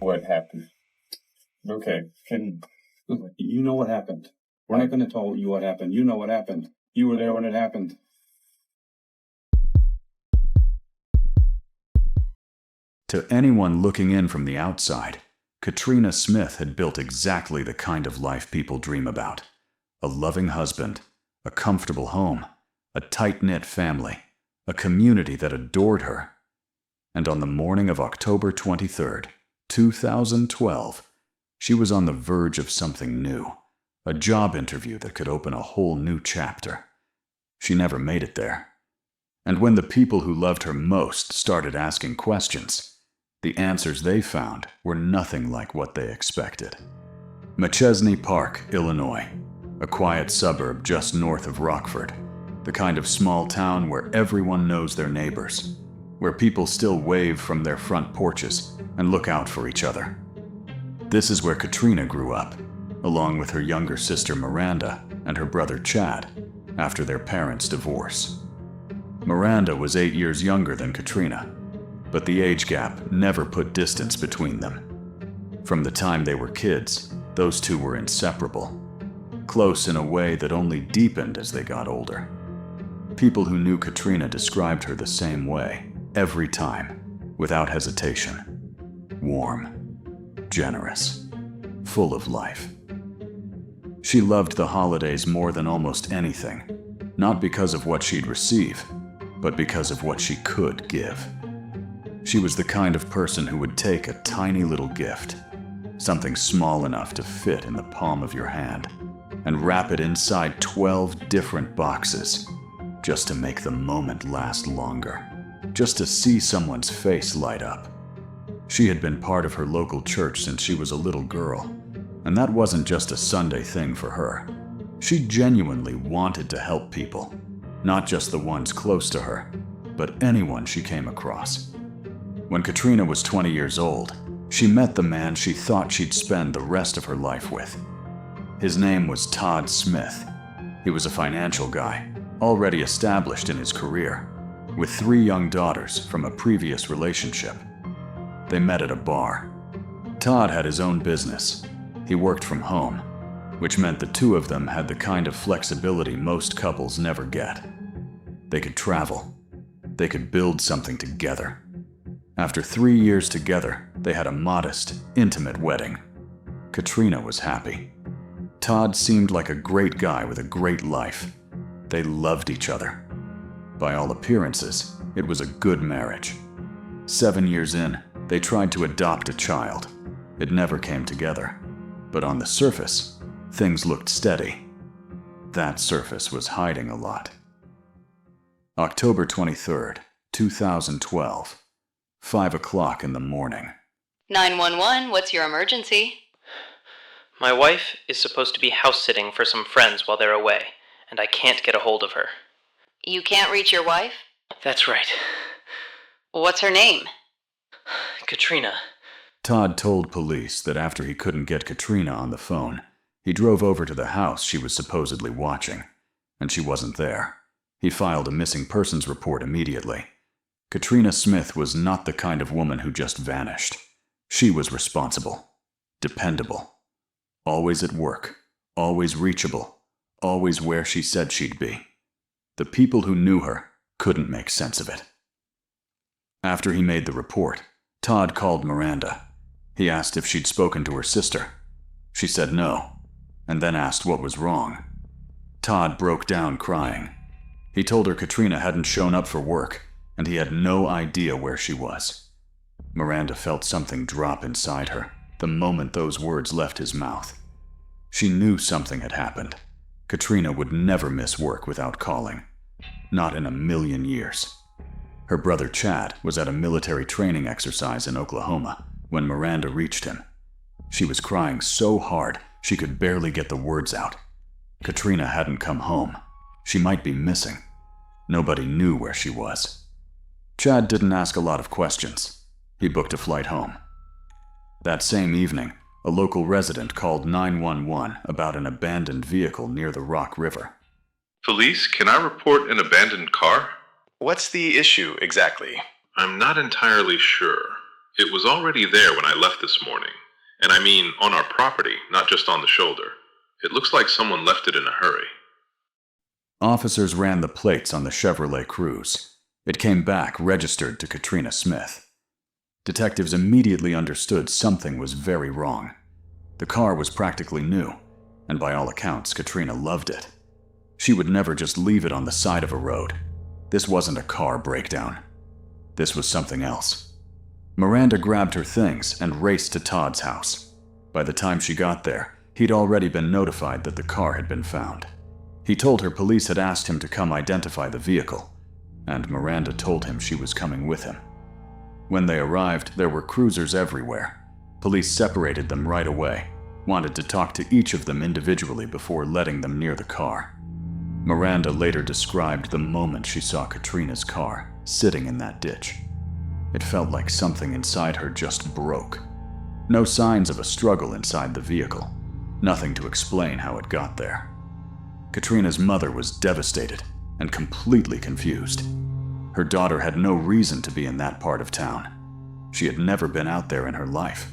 what happened. Okay, you know what happened. We're not going to tell you what happened. You know what happened. You were there when it happened. To anyone looking in from the outside, Katrina Smith had built exactly the kind of life people dream about. A loving husband, a comfortable home, a tight-knit family, a community that adored her. And on the morning of October 23rd, 2012, she was on the verge of something new, a job interview that could open a whole new chapter. She never made it there. And when the people who loved her most started asking questions, the answers they found were nothing like what they expected. Machesney Park, Illinois, a quiet suburb just north of Rockford, the kind of small town where everyone knows their neighbors, where people still wave from their front porches and look out for each other. This is where Katrina grew up, along with her younger sister Miranda and her brother Chad, after their parents' divorce. Miranda was 8 years younger than Katrina, but the age gap never put distance between them. From the time they were kids, those two were inseparable, close in a way that only deepened as they got older. People who knew Katrina described her the same way, every time, without hesitation. Warm, generous, full of life. She loved the holidays more than almost anything, not because of what she'd receive, but because of what she could give. She was the kind of person who would take a tiny little gift, something small enough to fit in the palm of your hand, and wrap it inside 12 different boxes, just to make the moment last longer, just to see someone's face light up. She had been part of her local church since she was a little girl, and that wasn't just a Sunday thing for her. She genuinely wanted to help people, not just the ones close to her, but anyone she came across. When Katrina was 20 years old, she met the man she thought she'd spend the rest of her life with. His name was Todd Smith. He was a financial guy, already established in his career, with 3 young daughters from a previous relationship. They met at a bar. Todd had his own business. He worked from home, which meant the two of them had the kind of flexibility most couples never get. They could travel. They could build something together. After 3 years together, they had a modest, intimate wedding. Katrina was happy. Todd seemed like a great guy with a great life. They loved each other. By all appearances, it was a good marriage. 7 years in, they tried to adopt a child. It never came together. But on the surface, things looked steady. That surface was hiding a lot. October 23rd, 2012, 5 o'clock in the morning. 911, what's your emergency? My wife is supposed to be house-sitting for some friends while they're away, and I can't get a hold of her. You can't reach your wife? That's right. What's her name? Katrina. Todd told police that after he couldn't get Katrina on the phone, he drove over to the house she was supposedly watching, and she wasn't there. He filed a missing persons report immediately. Katrina Smith was not the kind of woman who just vanished. She was responsible, dependable, always at work, always reachable, always where she said she'd be. The people who knew her couldn't make sense of it. After he made the report, Todd called Miranda. He asked if she'd spoken to her sister. She said no, and then asked what was wrong. Todd broke down crying. He told her Katrina hadn't shown up for work, and he had no idea where she was. Miranda felt something drop inside her the moment those words left his mouth. She knew something had happened. Katrina would never miss work without calling. Not in a million years. Her brother Chad was at a military training exercise in Oklahoma when Miranda reached him. She was crying so hard she could barely get the words out. Katrina hadn't come home. She might be missing. Nobody knew where she was. Chad didn't ask a lot of questions. He booked a flight home. That same evening, a local resident called 911 about an abandoned vehicle near the Rock River. Police, can I report an abandoned car? What's the issue exactly? I'm not entirely sure. It was already there when I left this morning. And I mean on our property, not just on the shoulder. It looks like someone left it in a hurry. Officers ran the plates on the Chevrolet Cruze. It came back registered to Katrina Smith. Detectives immediately understood something was very wrong. The car was practically new, and by all accounts, Katrina loved it. She would never just leave it on the side of a road. This wasn't a car breakdown. This was something else. Miranda grabbed her things and raced to Todd's house. By the time she got there, he'd already been notified that the car had been found. He told her police had asked him to come identify the vehicle, and Miranda told him she was coming with him. When they arrived, there were cruisers everywhere. Police separated them right away, wanted to talk to each of them individually before letting them near the car. Miranda later described the moment she saw Katrina's car sitting in that ditch. It felt like something inside her just broke. No signs of a struggle inside the vehicle. Nothing to explain how it got there. Katrina's mother was devastated and completely confused. Her daughter had no reason to be in that part of town. She had never been out there in her life.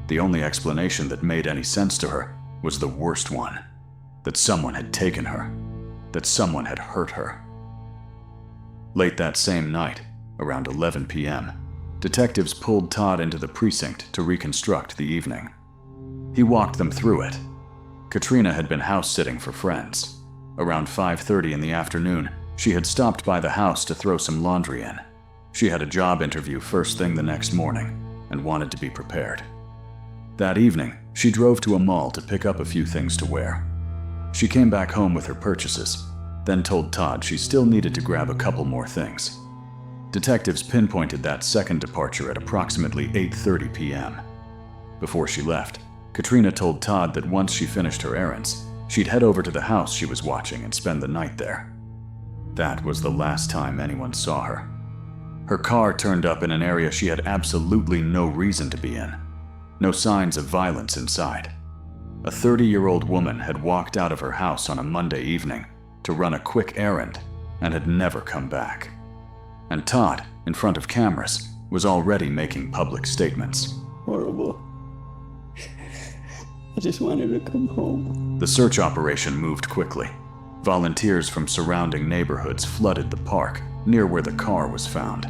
The only explanation that made any sense to her was the worst one: that someone had taken her, that someone had hurt her. Late that same night, around 11 p.m., detectives pulled Todd into the precinct to reconstruct the evening. He walked them through it. Katrina had been house-sitting for friends. Around 5:30 in the afternoon, she had stopped by the house to throw some laundry in. She had a job interview first thing the next morning and wanted to be prepared. That evening, she drove to a mall to pick up a few things to wear. She came back home with her purchases, then told Todd she still needed to grab a couple more things. Detectives pinpointed that second departure at approximately 8:30 p.m. Before she left, Katrina told Todd that once she finished her errands, she'd head over to the house she was watching and spend the night there. That was the last time anyone saw her. Her car turned up in an area she had absolutely no reason to be in. No signs of violence inside. A 30-year-old woman had walked out of her house on a Monday evening to run a quick errand and had never come back. And Todd, in front of cameras, was already making public statements. Horrible. I just wanted to come home. The search operation moved quickly. Volunteers from surrounding neighborhoods flooded the park near where the car was found.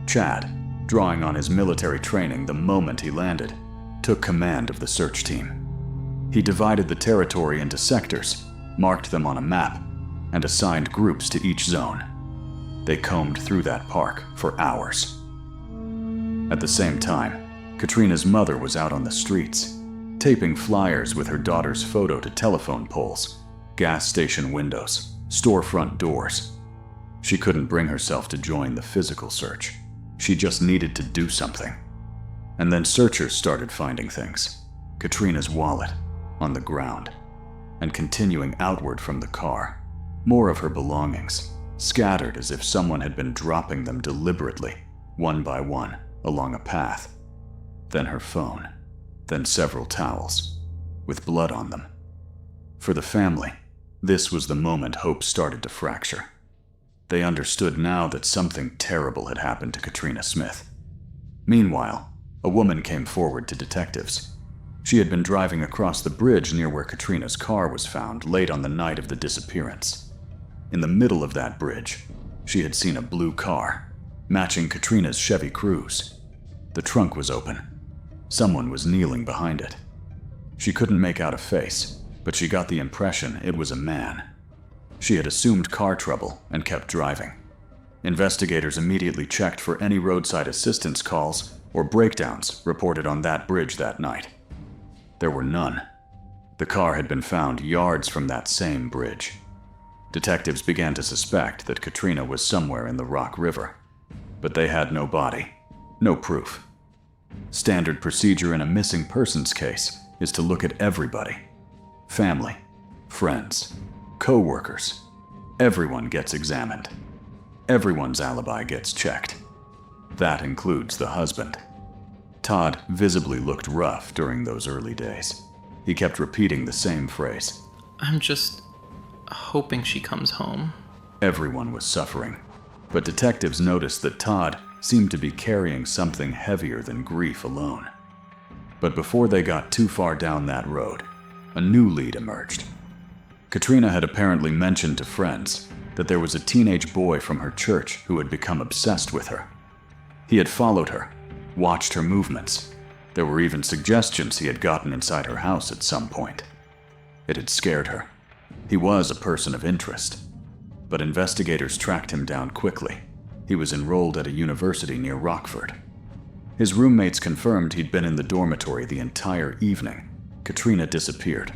Chad, drawing on his military training the moment he landed, took command of the search team. He divided the territory into sectors, marked them on a map, and assigned groups to each zone. They combed through that park for hours. At the same time, Katrina's mother was out on the streets, taping flyers with her daughter's photo to telephone poles, gas station windows, storefront doors. She couldn't bring herself to join the physical search. She just needed to do something. And then searchers started finding things. Katrina's wallet, on the ground, and continuing outward from the car, more of her belongings, scattered as if someone had been dropping them deliberately, one by one, along a path. Then her phone, then several towels, with blood on them. For the family, this was the moment hope started to fracture. They understood now that something terrible had happened to Katrina Smith. Meanwhile, a woman came forward to detectives. She had been driving across the bridge near where Katrina's car was found late on the night of the disappearance. In the middle of that bridge, she had seen a blue car, matching Katrina's Chevy Cruze. The trunk was open. Someone was kneeling behind it. She couldn't make out a face, but she got the impression it was a man. She had assumed car trouble and kept driving. Investigators immediately checked for any roadside assistance calls or breakdowns reported on that bridge that night. There were none. The car had been found yards from that same bridge. Detectives began to suspect that Katrina was somewhere in the Rock River, but they had no body, no proof. Standard procedure in a missing persons case is to look at everybody. Family, friends, co-workers. Everyone gets examined. Everyone's alibi gets checked. That includes the husband. Todd visibly looked rough during those early days. He kept repeating the same phrase. I'm just hoping she comes home. Everyone was suffering, but detectives noticed that Todd seemed to be carrying something heavier than grief alone. But before they got too far down that road, a new lead emerged. Katrina had apparently mentioned to friends that there was a teenage boy from her church who had become obsessed with her. He had followed her, watched her movements. There were even suggestions he had gotten inside her house at some point. It had scared her. He was a person of interest. But investigators tracked him down quickly. He was enrolled at a university near Rockford. His roommates confirmed he'd been in the dormitory the entire evening. Katrina disappeared.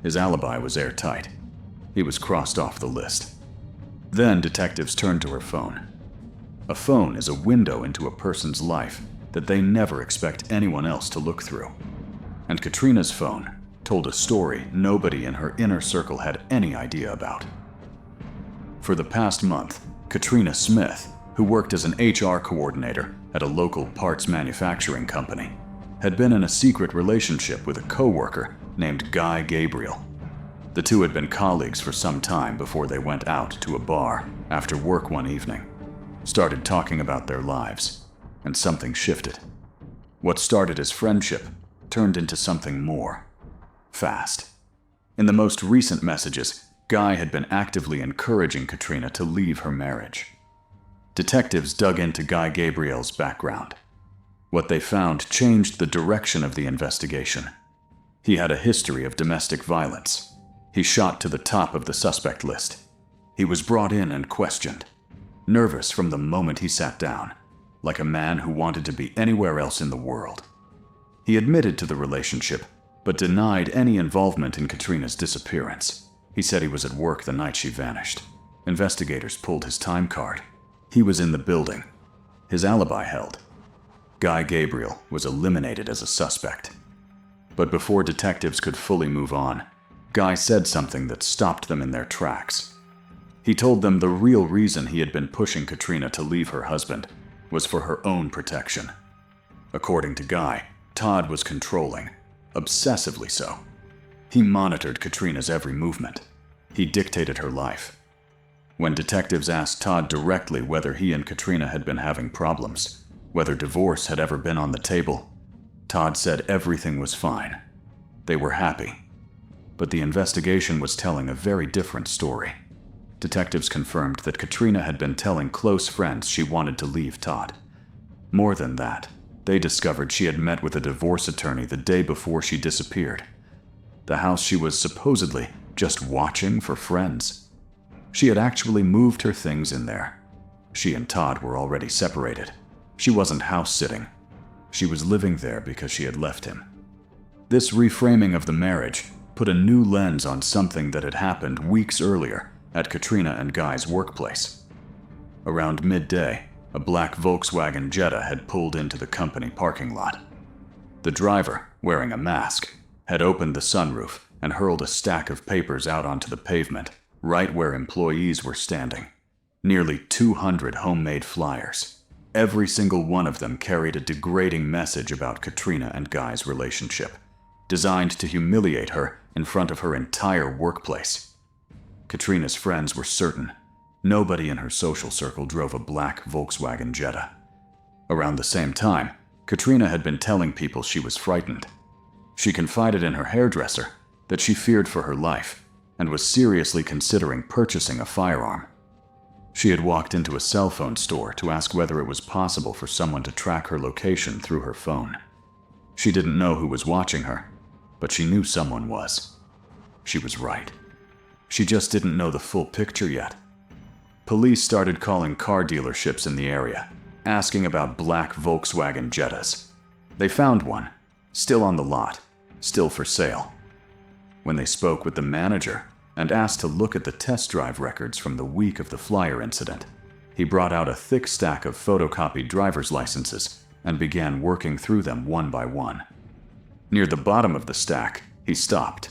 His alibi was airtight. He was crossed off the list. Then detectives turned to her phone. A phone is a window into a person's life that they never expect anyone else to look through. And Katrina's phone told a story nobody in her inner circle had any idea about. For the past month, Katrina Smith, who worked as an HR coordinator at a local parts manufacturing company, had been in a secret relationship with a coworker named Guy Gabriel. The two had been colleagues for some time before they went out to a bar after work one evening, started talking about their lives, and something shifted. What started as friendship turned into something more. Fast. In the most recent messages, Guy had been actively encouraging Katrina to leave her marriage. Detectives dug into Guy Gabriel's background. What they found changed the direction of the investigation. He had a history of domestic violence. He shot to the top of the suspect list. He was brought in and questioned, nervous from the moment he sat down, like a man who wanted to be anywhere else in the world. He admitted to the relationship, but denied any involvement in Katrina's disappearance. He said he was at work the night she vanished. Investigators pulled his time card. He was in the building. His alibi held. Guy Gabriel was eliminated as a suspect. But before detectives could fully move on, Guy said something that stopped them in their tracks. He told them the real reason he had been pushing Katrina to leave her husband was for her own protection. According to Guy, Todd was controlling, obsessively so. He monitored Katrina's every movement. He dictated her life. When detectives asked Todd directly whether he and Katrina had been having problems, whether divorce had ever been on the table, Todd said everything was fine. They were happy. But the investigation was telling a very different story. Detectives confirmed that Katrina had been telling close friends she wanted to leave Todd. More than that, they discovered she had met with a divorce attorney the day before she disappeared. The house she was supposedly just watching for friends. She had actually moved her things in there. She and Todd were already separated. She wasn't house-sitting. She was living there because she had left him. This reframing of the marriage put a new lens on something that had happened weeks earlier at Katrina and Guy's workplace. Around midday, a black Volkswagen Jetta had pulled into the company parking lot. The driver, wearing a mask, had opened the sunroof and hurled a stack of papers out onto the pavement, right where employees were standing. Nearly 200 homemade flyers. Every single one of them carried a degrading message about Katrina and Guy's relationship, designed to humiliate her in front of her entire workplace. Katrina's friends were certain nobody in her social circle drove a black Volkswagen Jetta. Around the same time, Katrina had been telling people she was frightened. She confided in her hairdresser that she feared for her life and was seriously considering purchasing a firearm. She had walked into a cell phone store to ask whether it was possible for someone to track her location through her phone. She didn't know who was watching her, but she knew someone was. She was right. She just didn't know the full picture yet. Police started calling car dealerships in the area, asking about black Volkswagen Jettas. They found one, still on the lot, still for sale. When they spoke with the manager and asked to look at the test drive records from the week of the flyer incident, he brought out a thick stack of photocopied driver's licenses and began working through them one by one. Near the bottom of the stack, he stopped.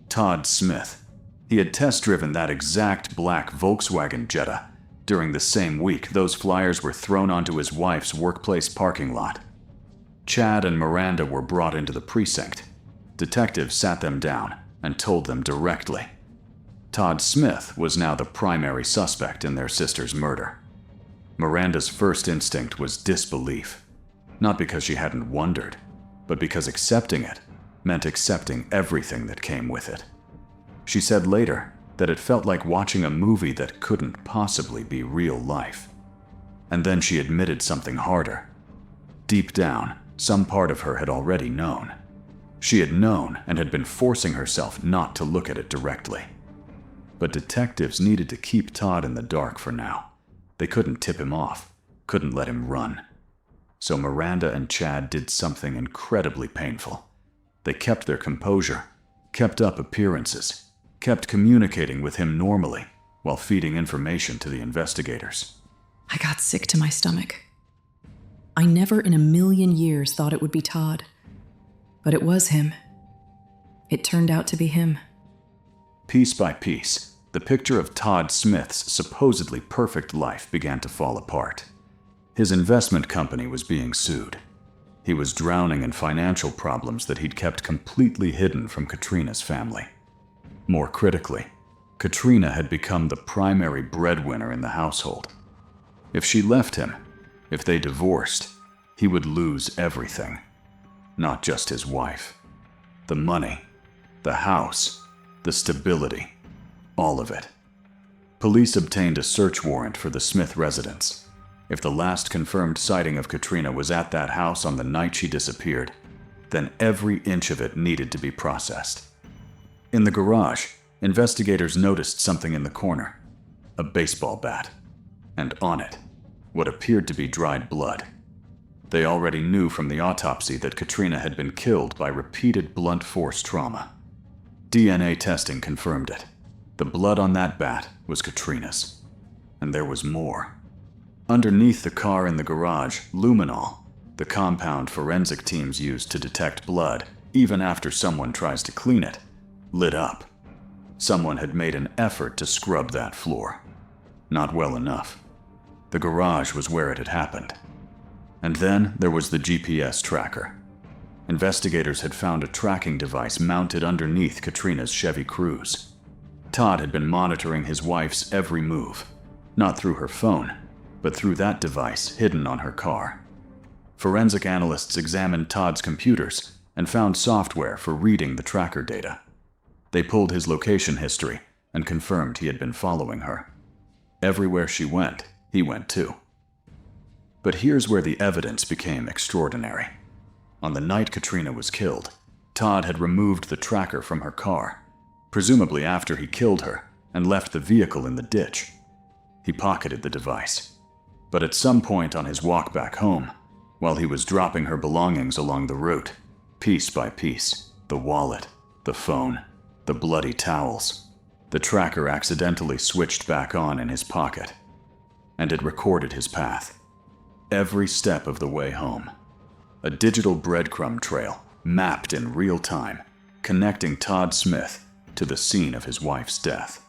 Todd Smith. He had test-driven that exact black Volkswagen Jetta. During the same week, those flyers were thrown onto his wife's workplace parking lot. Chad and Miranda were brought into the precinct. Detectives sat them down and told them directly. Todd Smith was now the primary suspect in their sister's murder. Miranda's first instinct was disbelief, not because she hadn't wondered, but because accepting it meant accepting everything that came with it. She said later that it felt like watching a movie that couldn't possibly be real life. And then she admitted something harder. Deep down, some part of her had already known. She had known and had been forcing herself not to look at it directly. But detectives needed to keep Todd in the dark for now. They couldn't tip him off, couldn't let him run. So Miranda and Chad did something incredibly painful. They kept their composure, kept up appearances, kept communicating with him normally while feeding information to the investigators. I got sick to my stomach. I never in a million years thought it would be Todd. But it was him. It turned out to be him. Piece by piece, the picture of Todd Smith's supposedly perfect life began to fall apart. His investment company was being sued. He was drowning in financial problems that he'd kept completely hidden from Katrina's family. More critically, Katrina had become the primary breadwinner in the household. If she left him, if they divorced, he would lose everything. Not just his wife. The money, the house, the stability, all of it. Police obtained a search warrant for the Smith residence. If the last confirmed sighting of Katrina was at that house on the night she disappeared, then every inch of it needed to be processed. In the garage, investigators noticed something in the corner, a baseball bat, and on it, what appeared to be dried blood. They already knew from the autopsy that Katrina had been killed by repeated blunt force trauma. DNA testing confirmed it. The blood on that bat was Katrina's. And there was more. Underneath the car in the garage, luminol, the compound forensic teams use to detect blood, even after someone tries to clean it, lit up. Someone had made an effort to scrub that floor. Not well enough. The garage was where it had happened. And then there was the GPS tracker. Investigators had found a tracking device mounted underneath Katrina's Chevy Cruze. Todd had been monitoring his wife's every move, not through her phone, but through that device hidden on her car. Forensic analysts examined Todd's computers and found software for reading the tracker data. They pulled his location history and confirmed he had been following her. Everywhere she went, he went too. But here's where the evidence became extraordinary. On the night Katrina was killed, Todd had removed the tracker from her car, presumably after he killed her and left the vehicle in the ditch. He pocketed the device. But at some point on his walk back home, while he was dropping her belongings along the route, piece by piece, the wallet, the phone, the bloody towels, the tracker accidentally switched back on in his pocket, and it recorded his path. Every step of the way home. A digital breadcrumb trail, mapped in real time, connecting Todd Smith to the scene of his wife's death.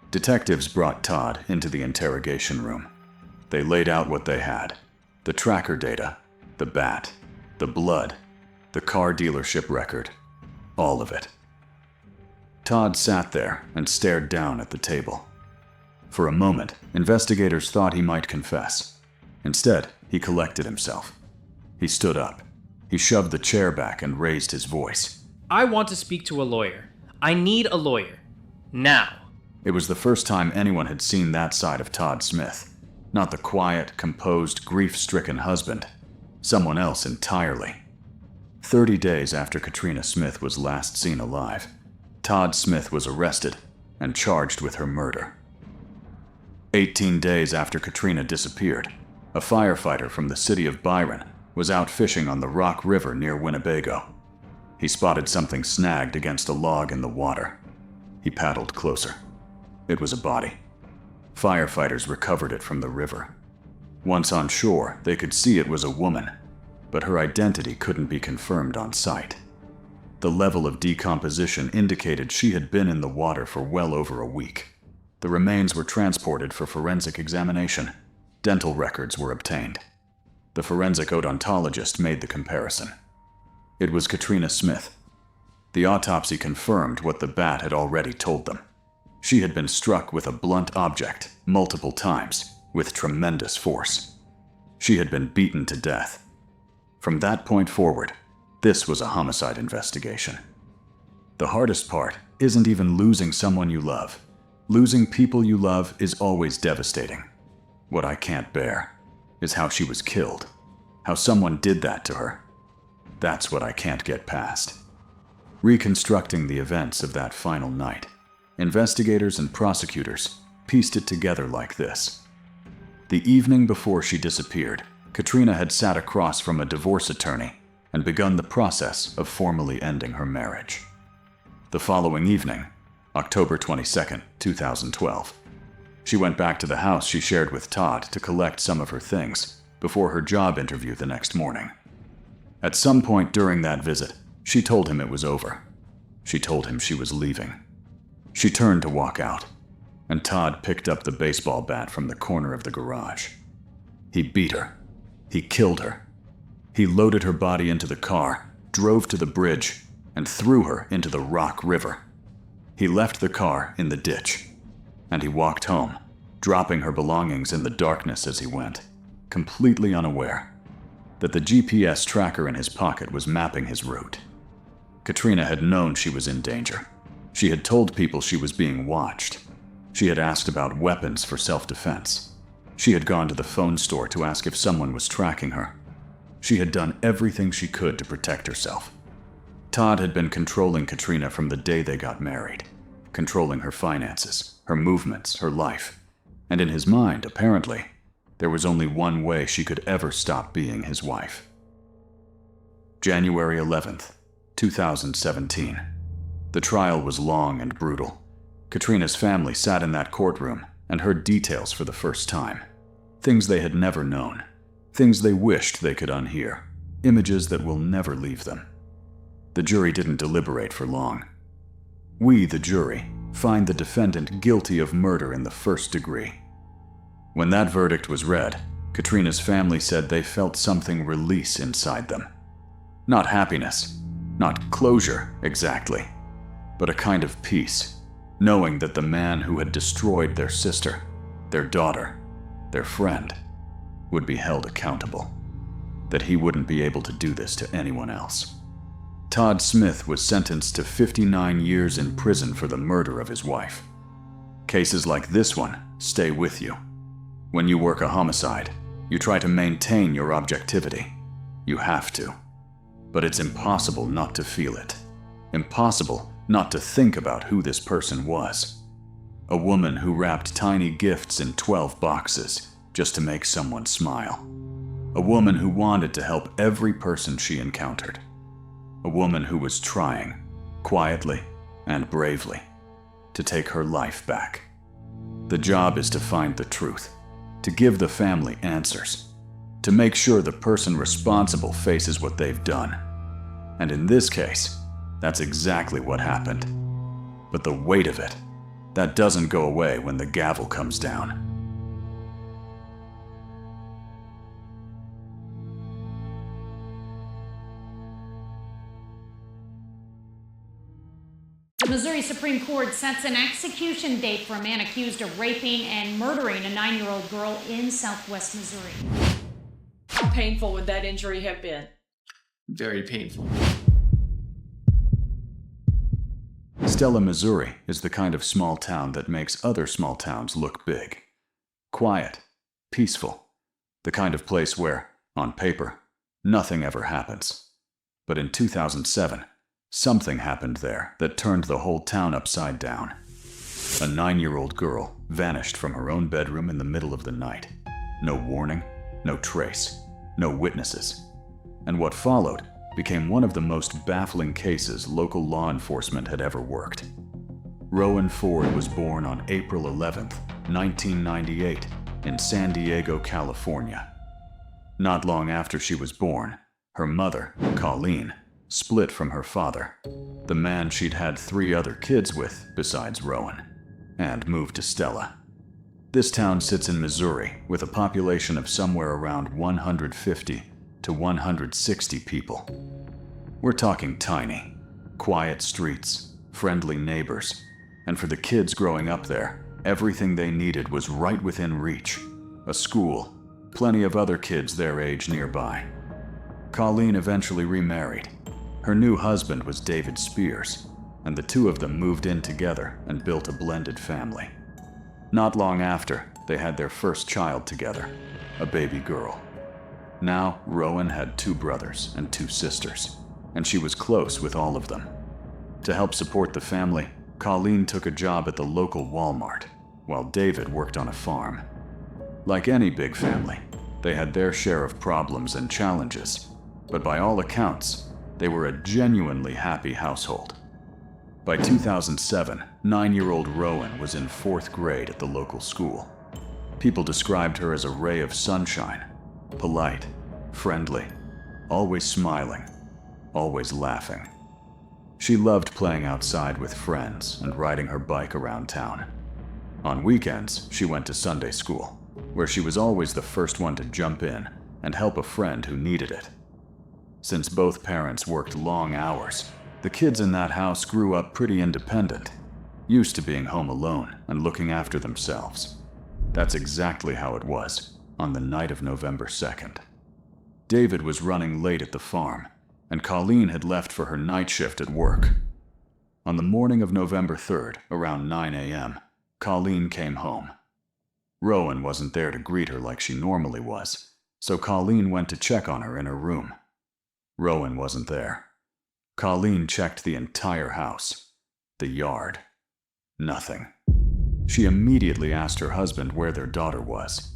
Detectives brought Todd into the interrogation room. They laid out what they had: the tracker data, the bat, the blood, the car dealership record, all of it. Todd sat there and stared down at the table. For a moment, investigators thought he might confess. Instead, he collected himself. He stood up. He shoved the chair back and raised his voice. I want to speak to a lawyer. I need a lawyer. Now. It was the first time anyone had seen that side of Todd Smith. Not the quiet, composed, grief-stricken husband. Someone else entirely. 30 days after Katrina Smith was last seen alive, Todd Smith was arrested and charged with her murder. 18 days after Katrina disappeared, a firefighter from the city of Byron was out fishing on the Rock River near Winnebago. He spotted something snagged against a log in the water. He paddled closer. It was a body. Firefighters recovered it from the river. Once on shore, they could see it was a woman, but her identity couldn't be confirmed on sight. The level of decomposition indicated she had been in the water for well over a week. The remains were transported for forensic examination. Dental records were obtained. The forensic odontologist made the comparison. It was Katrina Smith. The autopsy confirmed what the bat had already told them. She had been struck with a blunt object multiple times, with tremendous force. She had been beaten to death. From that point forward, this was a homicide investigation. The hardest part isn't even losing someone you love. Losing people you love is always devastating. What I can't bear is how she was killed, how someone did that to her. That's what I can't get past. Reconstructing the events of that final night, investigators and prosecutors pieced it together like this. The evening before she disappeared, Katrina had sat across from a divorce attorney and begun the process of formally ending her marriage. The following evening, October 22, 2012, she went back to the house she shared with Todd to collect some of her things before her job interview the next morning. At some point during that visit, she told him it was over. She told him she was leaving. She turned to walk out, and Todd picked up the baseball bat from the corner of the garage. He beat her. He killed her. He loaded her body into the car, drove to the bridge, and threw her into the Rock River. He left the car in the ditch, and he walked home, dropping her belongings in the darkness as he went, completely unaware that the GPS tracker in his pocket was mapping his route. Katrina had known she was in danger. She had told people she was being watched. She had asked about weapons for self-defense. She had gone to the phone store to ask if someone was tracking her. She had done everything she could to protect herself. Todd had been controlling Katrina from the day they got married, controlling her finances, her movements, her life. And in his mind, apparently, there was only one way she could ever stop being his wife. January 11th, 2017. The trial was long and brutal. Katrina's family sat in that courtroom and heard details for the first time. Things they had never known. Things they wished they could unhear. Images that will never leave them. The jury didn't deliberate for long. We, the jury, find the defendant guilty of murder in the first degree. When that verdict was read, Katrina's family said they felt something release inside them. Not happiness, not closure exactly, but a kind of peace, knowing that the man who had destroyed their sister, their daughter, their friend, would be held accountable, that he wouldn't be able to do this to anyone else. Todd Smith was sentenced to 59 years in prison for the murder of his wife. Cases like this one stay with you. When you work a homicide, you try to maintain your objectivity. You have to. But it's impossible not to feel it. Impossible not to think about who this person was. A woman who wrapped tiny gifts in 12 boxes just to make someone smile. A woman who wanted to help every person she encountered. A woman who was trying, quietly and bravely, to take her life back. The job is to find the truth, to give the family answers, to make sure the person responsible faces what they've done. And in this case, that's exactly what happened. But the weight of it, that doesn't go away when the gavel comes down. The Missouri Supreme Court sets an execution date for a man accused of raping and murdering a 9-year-old girl in Southwest Missouri. How painful would that injury have been? Very painful. Stella, Missouri is the kind of small town that makes other small towns look big. Quiet, peaceful, the kind of place where, on paper, nothing ever happens. But in 2007, something happened there that turned the whole town upside down. A 9-year-old girl vanished from her own bedroom in the middle of the night. No warning, no trace, no witnesses. And what followed became one of the most baffling cases local law enforcement had ever worked. Rowan Ford was born on April 11, 1998, in San Diego, California. Not long after she was born, her mother, Colleen, split from her father, the man she'd had 3 other kids with besides Rowan, and moved to Stella. This town sits in Missouri with a population of somewhere around 150 to 160 people. We're talking tiny, quiet streets, friendly neighbors, and for the kids growing up there, everything they needed was right within reach. a school, plenty of other kids their age nearby. Colleen eventually remarried. Her new husband was David Spears, and the two of them moved in together and built a blended family. Not long after, they had their first child together, a baby girl. Now, Rowan had 2 brothers and 2 sisters, and she was close with all of them. To help support the family, Colleen took a job at the local Walmart, while David worked on a farm. Like any big family, they had their share of problems and challenges, but by all accounts, they were a genuinely happy household. By 2007, 9-year-old Rowan was in 4th grade at the local school. People described her as a ray of sunshine, polite, friendly, always smiling, always laughing. She loved playing outside with friends and riding her bike around town. On weekends, she went to Sunday school, where she was always the first one to jump in and help a friend who needed it. Since both parents worked long hours, the kids in that house grew up pretty independent, used to being home alone and looking after themselves. That's exactly how it was on the night of November 2nd. David was running late at the farm, and Colleen had left for her night shift at work. On the morning of November 3rd, around 9 a.m., Colleen came home. Rowan wasn't there to greet her like she normally was, so Colleen went to check on her in her room. Rowan wasn't there. Colleen checked the entire house, the yard. Nothing. She immediately asked her husband where their daughter was.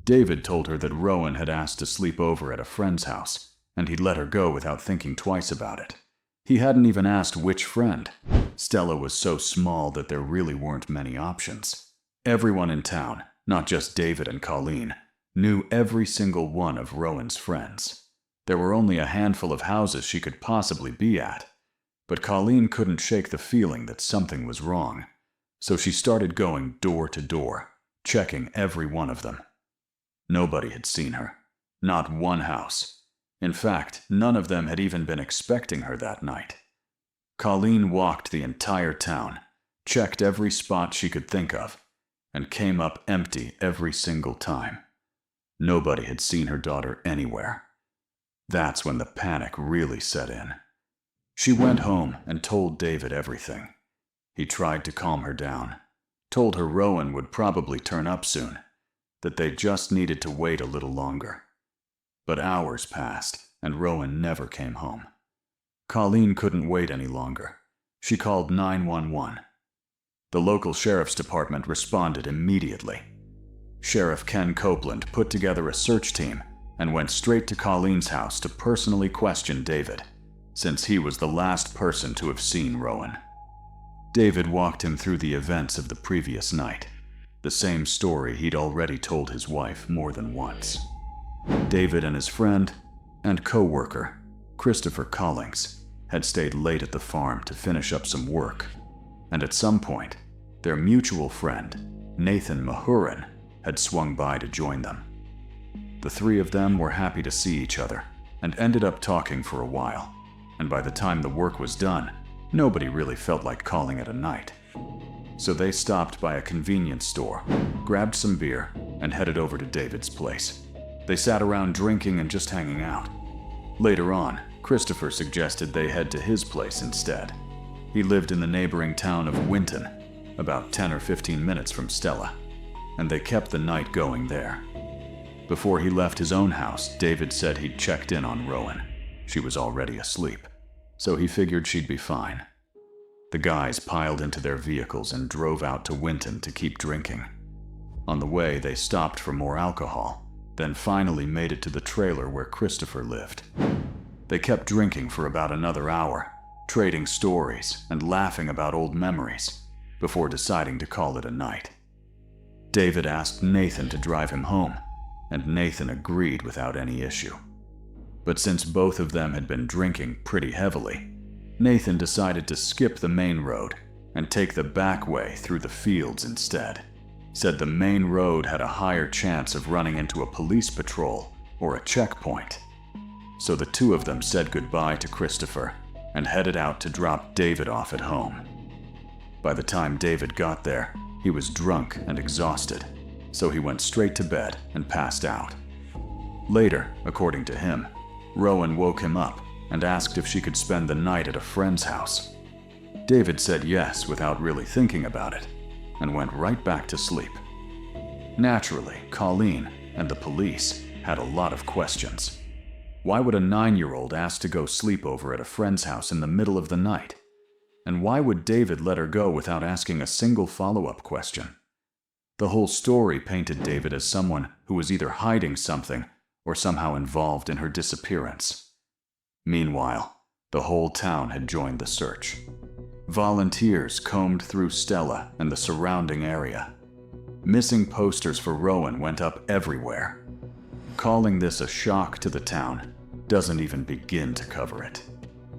David told her that Rowan had asked to sleep over at a friend's house, and he'd let her go without thinking twice about it. He hadn't even asked which friend. Stella was so small that there really weren't many options. Everyone in town, not just David and Colleen, knew every single one of Rowan's friends. There were only a handful of houses she could possibly be at, but Colleen couldn't shake the feeling that something was wrong, so she started going door to door, checking every one of them. Nobody had seen her, not one house. In fact, none of them had even been expecting her that night. Colleen walked the entire town, checked every spot she could think of, and came up empty every single time. Nobody had seen her daughter anywhere. That's when the panic really set in. She went home and told David everything. He tried to calm her down, told her Rowan would probably turn up soon, that they just needed to wait a little longer. But hours passed, and Rowan never came home. Colleen couldn't wait any longer. She called 911. The local sheriff's department responded immediately. Sheriff Ken Copeland put together a search team and went straight to Colleen's house to personally question David, since he was the last person to have seen Rowan. David walked him through the events of the previous night, the same story he'd already told his wife more than once. David and his friend and co-worker, Christopher Collings, had stayed late at the farm to finish up some work, and at some point, their mutual friend, Nathan Mahurin, had swung by to join them. The 3 of them were happy to see each other and ended up talking for a while, and by the time the work was done, nobody really felt like calling it a night. So they stopped by a convenience store, grabbed some beer, and headed over to David's place. They sat around drinking and just hanging out. Later on, Christopher suggested they head to his place instead. He lived in the neighboring town of Winton, about 10 or 15 minutes from Stella, and they kept the night going there. Before he left his own house, David said he'd checked in on Rowan. She was already asleep, so he figured she'd be fine. The guys piled into their vehicles and drove out to Winton to keep drinking. On the way, they stopped for more alcohol, then finally made it to the trailer where Christopher lived. They kept drinking for about another hour, trading stories and laughing about old memories, before deciding to call it a night. David asked Nathan to drive him home, and Nathan agreed without any issue. But since both of them had been drinking pretty heavily, Nathan decided to skip the main road and take the back way through the fields instead. Said the main road had a higher chance of running into a police patrol or a checkpoint. So the 2 of them said goodbye to Christopher and headed out to drop David off at home. By the time David got there, he was drunk and exhausted, so he went straight to bed and passed out. Later, according to him, Rowan woke him up and asked if she could spend the night at a friend's house. David said yes without really thinking about it, and went right back to sleep. Naturally, Colleen and the police had a lot of questions. Why would a 9-year-old ask to go sleep over at a friend's house in the middle of the night? And why would David let her go without asking a single follow-up question? The whole story painted David as someone who was either hiding something or somehow involved in her disappearance. Meanwhile, the whole town had joined the search. Volunteers combed through Stella and the surrounding area. Missing posters for Rowan went up everywhere. Calling this a shock to the town doesn't even begin to cover it.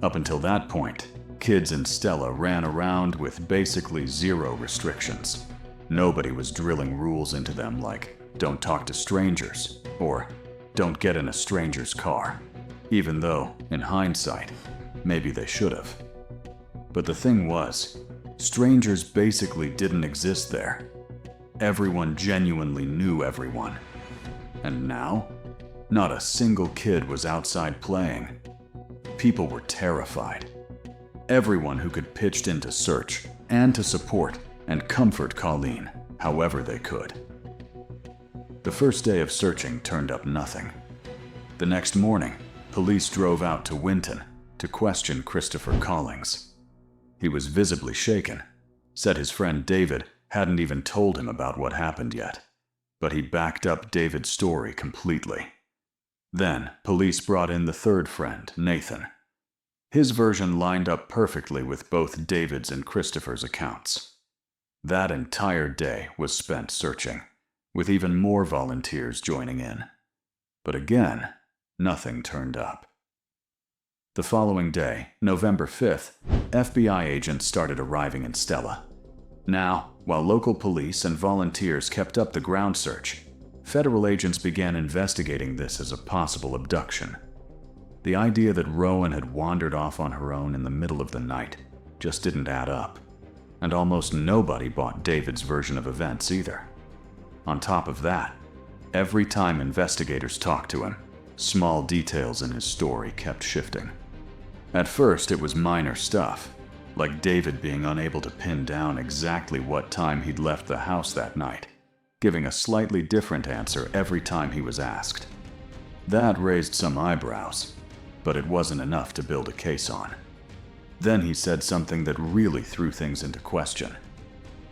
Up until that point, kids in Stella ran around with basically zero restrictions. Nobody was drilling rules into them like, don't talk to strangers, or don't get in a stranger's car, even though, in hindsight, maybe they should have. But the thing was, strangers basically didn't exist there. Everyone genuinely knew everyone. And now, not a single kid was outside playing. People were terrified. Everyone who could pitched in to search and to support and comfort Colleen however they could. The first day of searching turned up nothing. The next morning, police drove out to Winton to question Christopher Collings. He was visibly shaken, said his friend David hadn't even told him about what happened yet, but he backed up David's story completely. Then, police brought in the third friend, Nathan. His version lined up perfectly with both David's and Christopher's accounts. That entire day was spent searching, with even more volunteers joining in. But again, nothing turned up. The following day, November 5th, FBI agents started arriving in Stella. Now, while local police and volunteers kept up the ground search, federal agents began investigating this as a possible abduction. The idea that Rowan had wandered off on her own in the middle of the night just didn't add up, and almost nobody bought David's version of events either. On top of that, every time investigators talked to him, small details in his story kept shifting. At first, it was minor stuff, like David being unable to pin down exactly what time he'd left the house that night, giving a slightly different answer every time he was asked. That raised some eyebrows, but it wasn't enough to build a case on. Then he said something that really threw things into question.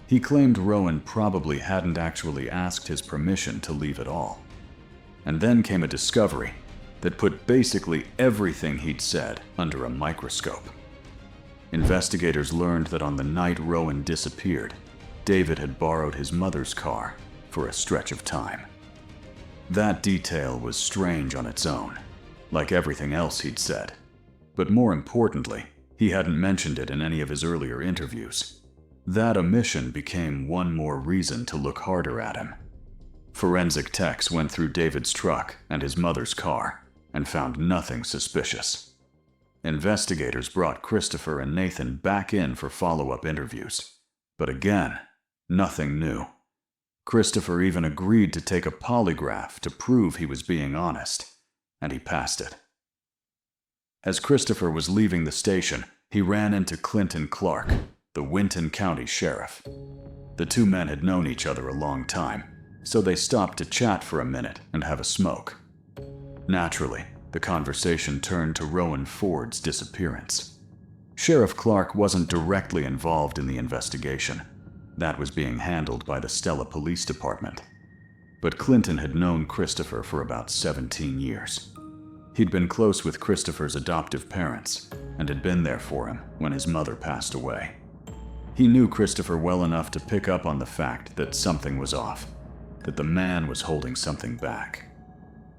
He claimed Rowan probably hadn't actually asked his permission to leave at all. And then came a discovery that put basically everything he'd said under a microscope. Investigators learned that on the night Rowan disappeared, David had borrowed his mother's car for a stretch of time. That detail was strange on its own, like everything else he'd said. But more importantly, he hadn't mentioned it in any of his earlier interviews. That omission became one more reason to look harder at him. Forensic techs went through David's truck and his mother's car and found nothing suspicious. Investigators brought Christopher and Nathan back in for follow-up interviews. But again, nothing new. Christopher even agreed to take a polygraph to prove he was being honest, and he passed it. As Christopher was leaving the station, he ran into Clinton Clark, the Winton County Sheriff. The two men had known each other a long time, so they stopped to chat for a minute and have a smoke. Naturally, the conversation turned to Rowan Ford's disappearance. Sheriff Clark wasn't directly involved in the investigation. That was being handled by the Stella Police Department. But Clinton had known Christopher for about 17 years. He'd been close with Christopher's adoptive parents and had been there for him when his mother passed away. He knew Christopher well enough to pick up on the fact that something was off, that the man was holding something back.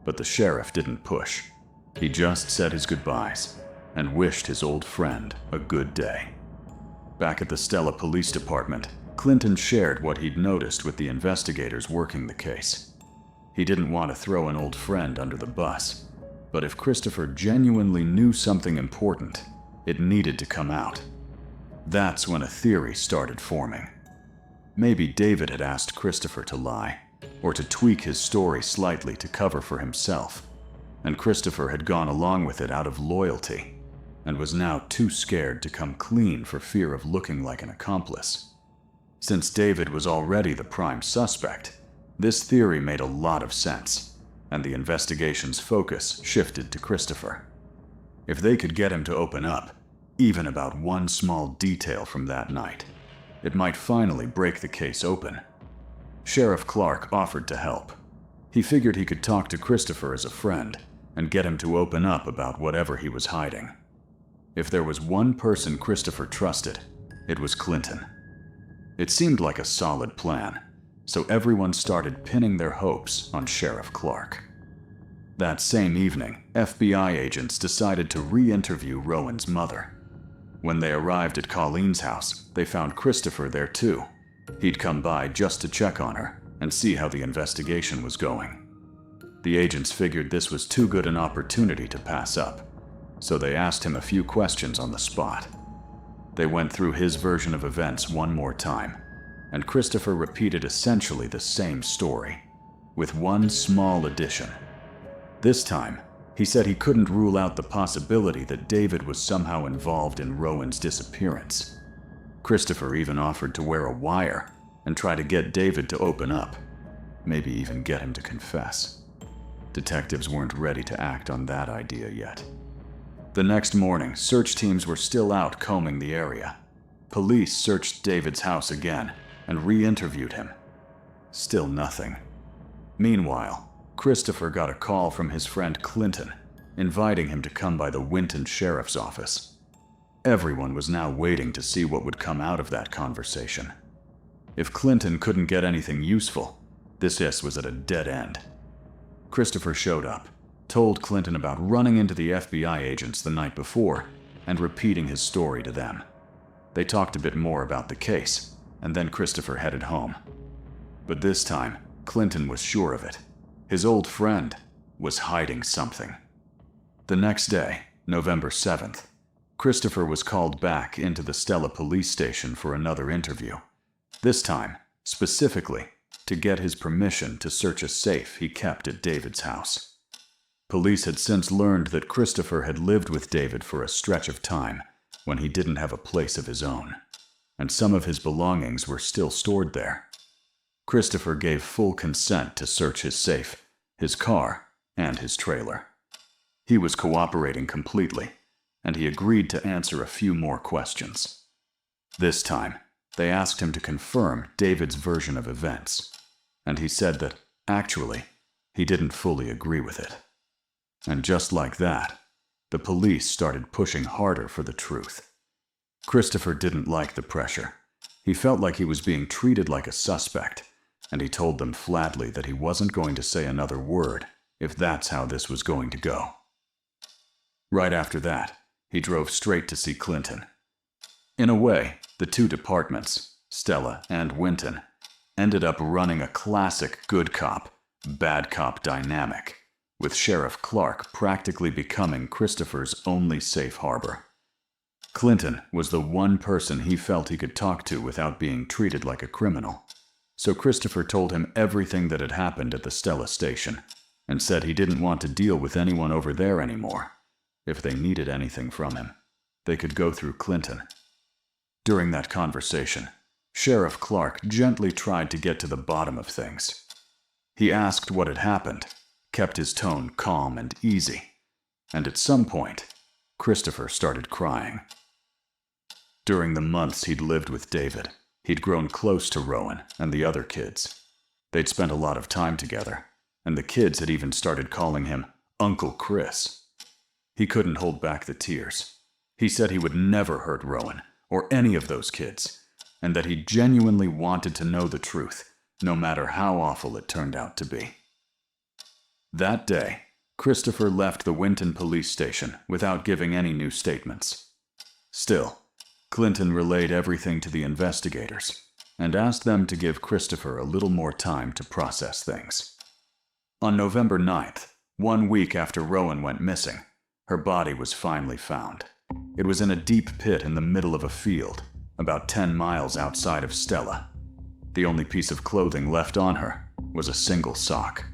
But the sheriff didn't push. He just said his goodbyes and wished his old friend a good day. Back at the Stella Police Department, Clinton shared what he'd noticed with the investigators working the case. He didn't want to throw an old friend under the bus, but if Christopher genuinely knew something important, it needed to come out. That's when a theory started forming. Maybe David had asked Christopher to lie, or to tweak his story slightly to cover for himself, and Christopher had gone along with it out of loyalty and was now too scared to come clean for fear of looking like an accomplice. Since David was already the prime suspect, this theory made a lot of sense, and the investigation's focus shifted to Christopher. If they could get him to open up, even about one small detail from that night, it might finally break the case open. Sheriff Clark offered to help. He figured he could talk to Christopher as a friend and get him to open up about whatever he was hiding. If there was one person Christopher trusted, it was Clinton. It seemed like a solid plan, so everyone started pinning their hopes on Sheriff Clark. That same evening, FBI agents decided to re-interview Rowan's mother. When they arrived at Colleen's house, they found Christopher there too. He'd come by just to check on her and see how the investigation was going. The agents figured this was too good an opportunity to pass up, so they asked him a few questions on the spot. They went through his version of events one more time, and Christopher repeated essentially the same story, with one small addition. This time, he said he couldn't rule out the possibility that David was somehow involved in Rowan's disappearance. Christopher even offered to wear a wire and try to get David to open up, maybe even get him to confess. Detectives weren't ready to act on that idea yet. The next morning, search teams were still out combing the area. Police searched David's house again and re-interviewed him. Still nothing. Meanwhile, Christopher got a call from his friend Clinton, inviting him to come by the Winton Sheriff's office. Everyone was now waiting to see what would come out of that conversation. If Clinton couldn't get anything useful, this was at a dead end. Christopher showed up, told Clinton about running into the FBI agents the night before, and repeating his story to them. They talked a bit more about the case, and then Christopher headed home. But this time, Clinton was sure of it. His old friend was hiding something. The next day, November 7th, Christopher was called back into the Stella police station for another interview. This time, specifically, to get his permission to search a safe he kept at David's house. Police had since learned that Christopher had lived with David for a stretch of time when he didn't have a place of his own, and some of his belongings were still stored there. Christopher gave full consent to search his safe, his car, and his trailer. He was cooperating completely, and he agreed to answer a few more questions. This time, they asked him to confirm David's version of events, and he said that, actually, he didn't fully agree with it. And just like that, the police started pushing harder for the truth. Christopher didn't like the pressure. He felt like he was being treated like a suspect, and he told them flatly that he wasn't going to say another word if that's how this was going to go. Right after that, he drove straight to see Clinton. In a way, the two departments, Stella and Winton, ended up running a classic good cop, bad cop dynamic, with Sheriff Clark practically becoming Christopher's only safe harbor. Clinton was the one person he felt he could talk to without being treated like a criminal. So Christopher told him everything that had happened at the Stella station, and said he didn't want to deal with anyone over there anymore. If they needed anything from him, they could go through Clinton. During that conversation, Sheriff Clark gently tried to get to the bottom of things. He asked what had happened, kept his tone calm and easy, and at some point, Christopher started crying. During the months he'd lived with David, he'd grown close to Rowan and the other kids. They'd spent a lot of time together, and the kids had even started calling him Uncle Chris. He couldn't hold back the tears. He said he would never hurt Rowan or any of those kids, and that he genuinely wanted to know the truth, no matter how awful it turned out to be. That day, Christopher left the Winton police station without giving any new statements. Still, Clinton relayed everything to the investigators and asked them to give Christopher a little more time to process things. On November 9th, 1 week after Rowan went missing, her body was finally found. It was in a deep pit in the middle of a field, about 10 miles outside of Stella. The only piece of clothing left on her was a single sock.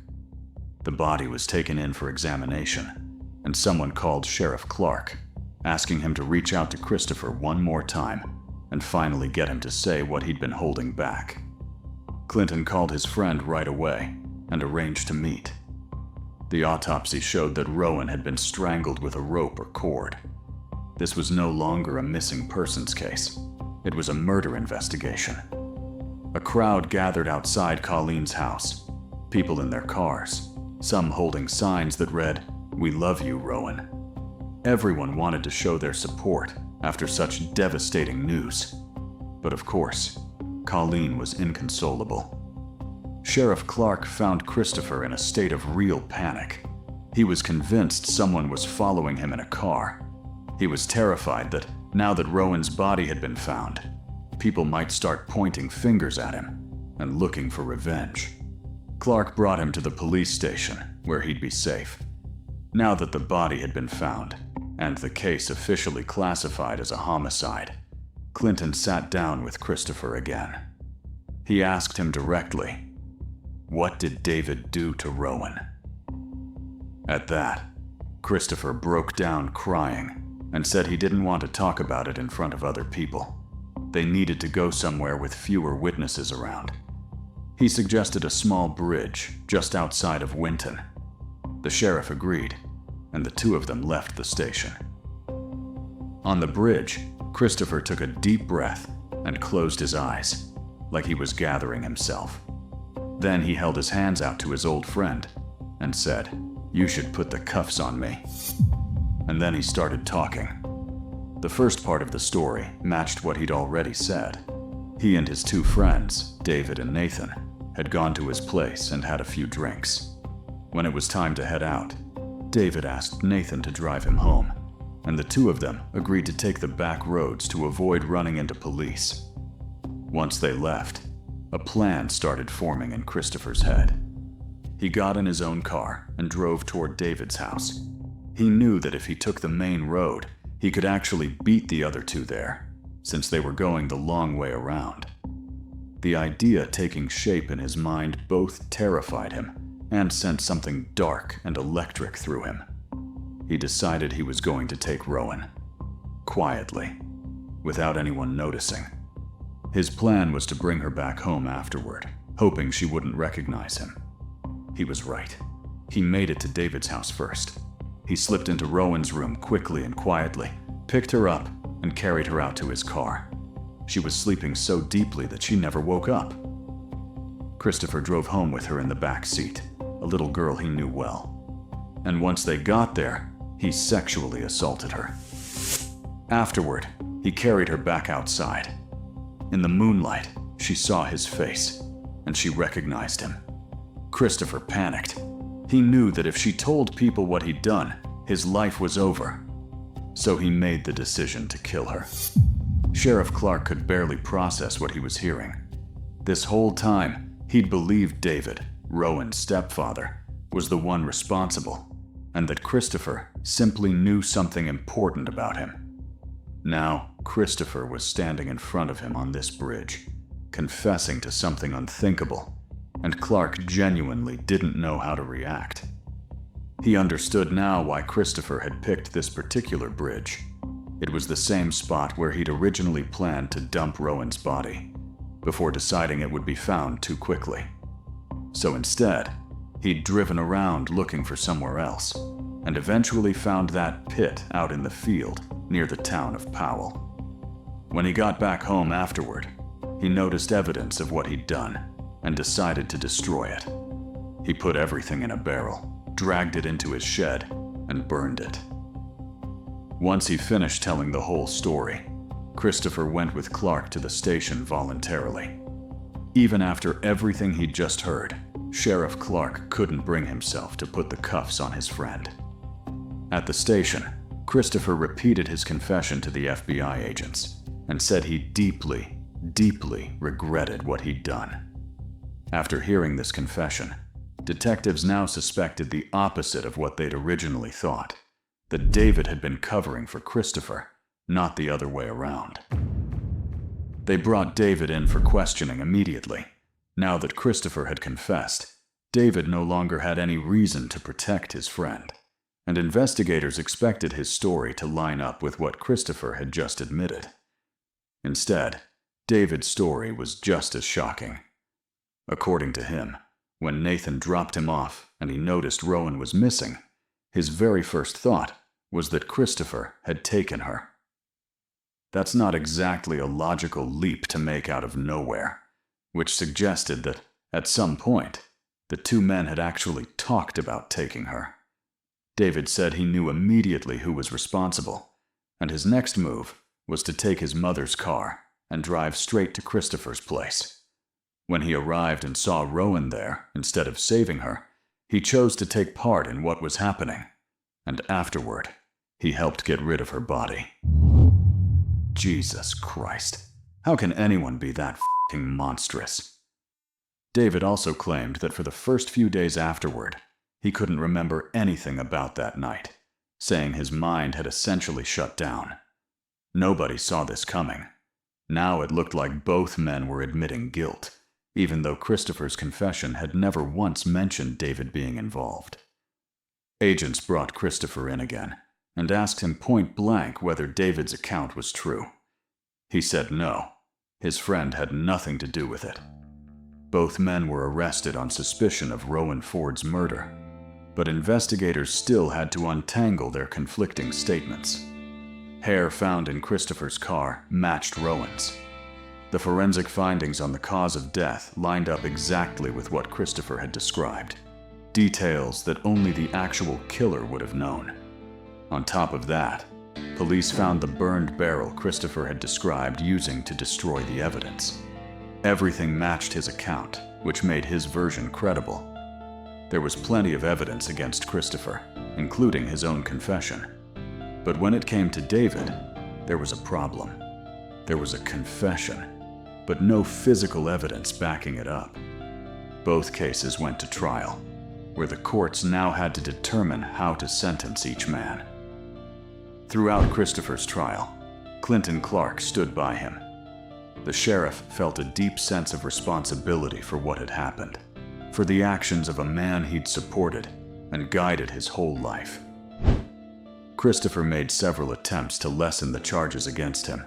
The body was taken in for examination, and someone called Sheriff Clark, asking him to reach out to Christopher one more time and finally get him to say what he'd been holding back. Clinton called his friend right away and arranged to meet. The autopsy showed that Rowan had been strangled with a rope or cord. This was no longer a missing persons case. It was a murder investigation. A crowd gathered outside Colleen's house, people in their cars, some holding signs that read, "We love you, Rowan." Everyone wanted to show their support after such devastating news. But of course, Colleen was inconsolable. Sheriff Clark found Christopher in a state of real panic. He was convinced someone was following him in a car. He was terrified that now that Rowan's body had been found, people might start pointing fingers at him and looking for revenge. Clark brought him to the police station where he'd be safe. Now that the body had been found and the case officially classified as a homicide, Clinton sat down with Christopher again. He asked him directly, "What did David do to Rowan?" At that, Christopher broke down crying and said he didn't want to talk about it in front of other people. They needed to go somewhere with fewer witnesses around. He suggested a small bridge just outside of Winton. The sheriff agreed, and the two of them left the station. On the bridge, Christopher took a deep breath and closed his eyes, like he was gathering himself. Then he held his hands out to his old friend and said, "You should put the cuffs on me." And then he started talking. The first part of the story matched what he'd already said. He and his two friends, David and Nathan, had gone to his place and had a few drinks. When it was time to head out, David asked Nathan to drive him home, and the two of them agreed to take the back roads to avoid running into police. Once they left, a plan started forming in Christopher's head. He got in his own car and drove toward David's house. He knew that if he took the main road, he could actually beat the other two there, since they were going the long way around. The idea taking shape in his mind both terrified him and sent something dark and electric through him. He decided he was going to take Rowan. Quietly, without anyone noticing. His plan was to bring her back home afterward, hoping she wouldn't recognize him. He was right. He made it to David's house first. He slipped into Rowan's room quickly and quietly, picked her up, and carried her out to his car. She was sleeping so deeply that she never woke up. Christopher drove home with her in the back seat, a little girl he knew well. And once they got there, he sexually assaulted her. Afterward, he carried her back outside. In the moonlight, she saw his face, and she recognized him. Christopher panicked. He knew that if she told people what he'd done, his life was over. So he made the decision to kill her. Sheriff Clark could barely process what he was hearing. This whole time, he'd believed David, Rowan's stepfather, was the one responsible, and that Christopher simply knew something important about him. Now, Christopher was standing in front of him on this bridge, confessing to something unthinkable, and Clark genuinely didn't know how to react. He understood now why Christopher had picked this particular bridge. It was the same spot where he'd originally planned to dump Rowan's body, before deciding it would be found too quickly. So instead, he'd driven around looking for somewhere else, and eventually found that pit out in the field near the town of Powell. When he got back home afterward, he noticed evidence of what he'd done and decided to destroy it. He put everything in a barrel, dragged it into his shed, and burned it. Once he finished telling the whole story, Christopher went with Clark to the station voluntarily. Even after everything he'd just heard, Sheriff Clark couldn't bring himself to put the cuffs on his friend. At the station, Christopher repeated his confession to the FBI agents and said he deeply, deeply regretted what he'd done. After hearing this confession, detectives now suspected the opposite of what they'd originally thought, that David had been covering for Christopher, not the other way around. They brought David in for questioning immediately, Now that Christopher had confessed, David no longer had any reason to protect his friend, and investigators expected his story to line up with what Christopher had just admitted. Instead, David's story was just as shocking. According to him, when Nathan dropped him off and he noticed Rowan was missing, his very first thought was that Christopher had taken her. That's not exactly a logical leap to make out of nowhere, which suggested that, at some point, the two men had actually talked about taking her. David said he knew immediately who was responsible, and his next move was to take his mother's car and drive straight to Christopher's place. When he arrived and saw Rowan there, instead of saving her, he chose to take part in what was happening, and afterward, he helped get rid of her body. Jesus Christ, how can anyone be that f***ing monstrous? David also claimed that for the first few days afterward, he couldn't remember anything about that night, saying his mind had essentially shut down. Nobody saw this coming. Now it looked like both men were admitting guilt, even though Christopher's confession had never once mentioned David being involved. Agents brought Christopher in again and asked him point blank whether David's account was true. He said no, his friend had nothing to do with it. Both men were arrested on suspicion of Rowan Ford's murder, but investigators still had to untangle their conflicting statements. Hair found in Christopher's car matched Rowan's. The forensic findings on the cause of death lined up exactly with what Christopher had described, details that only the actual killer would have known. On top of that, police found the burned barrel Christopher had described using to destroy the evidence. Everything matched his account, which made his version credible. There was plenty of evidence against Christopher, including his own confession. But when it came to David, there was a problem. There was a confession, but no physical evidence backing it up. Both cases went to trial, where the courts now had to determine how to sentence each man. Throughout Christopher's trial, Clinton Clark stood by him. The sheriff felt a deep sense of responsibility for what had happened, for the actions of a man he'd supported and guided his whole life. Christopher made several attempts to lessen the charges against him.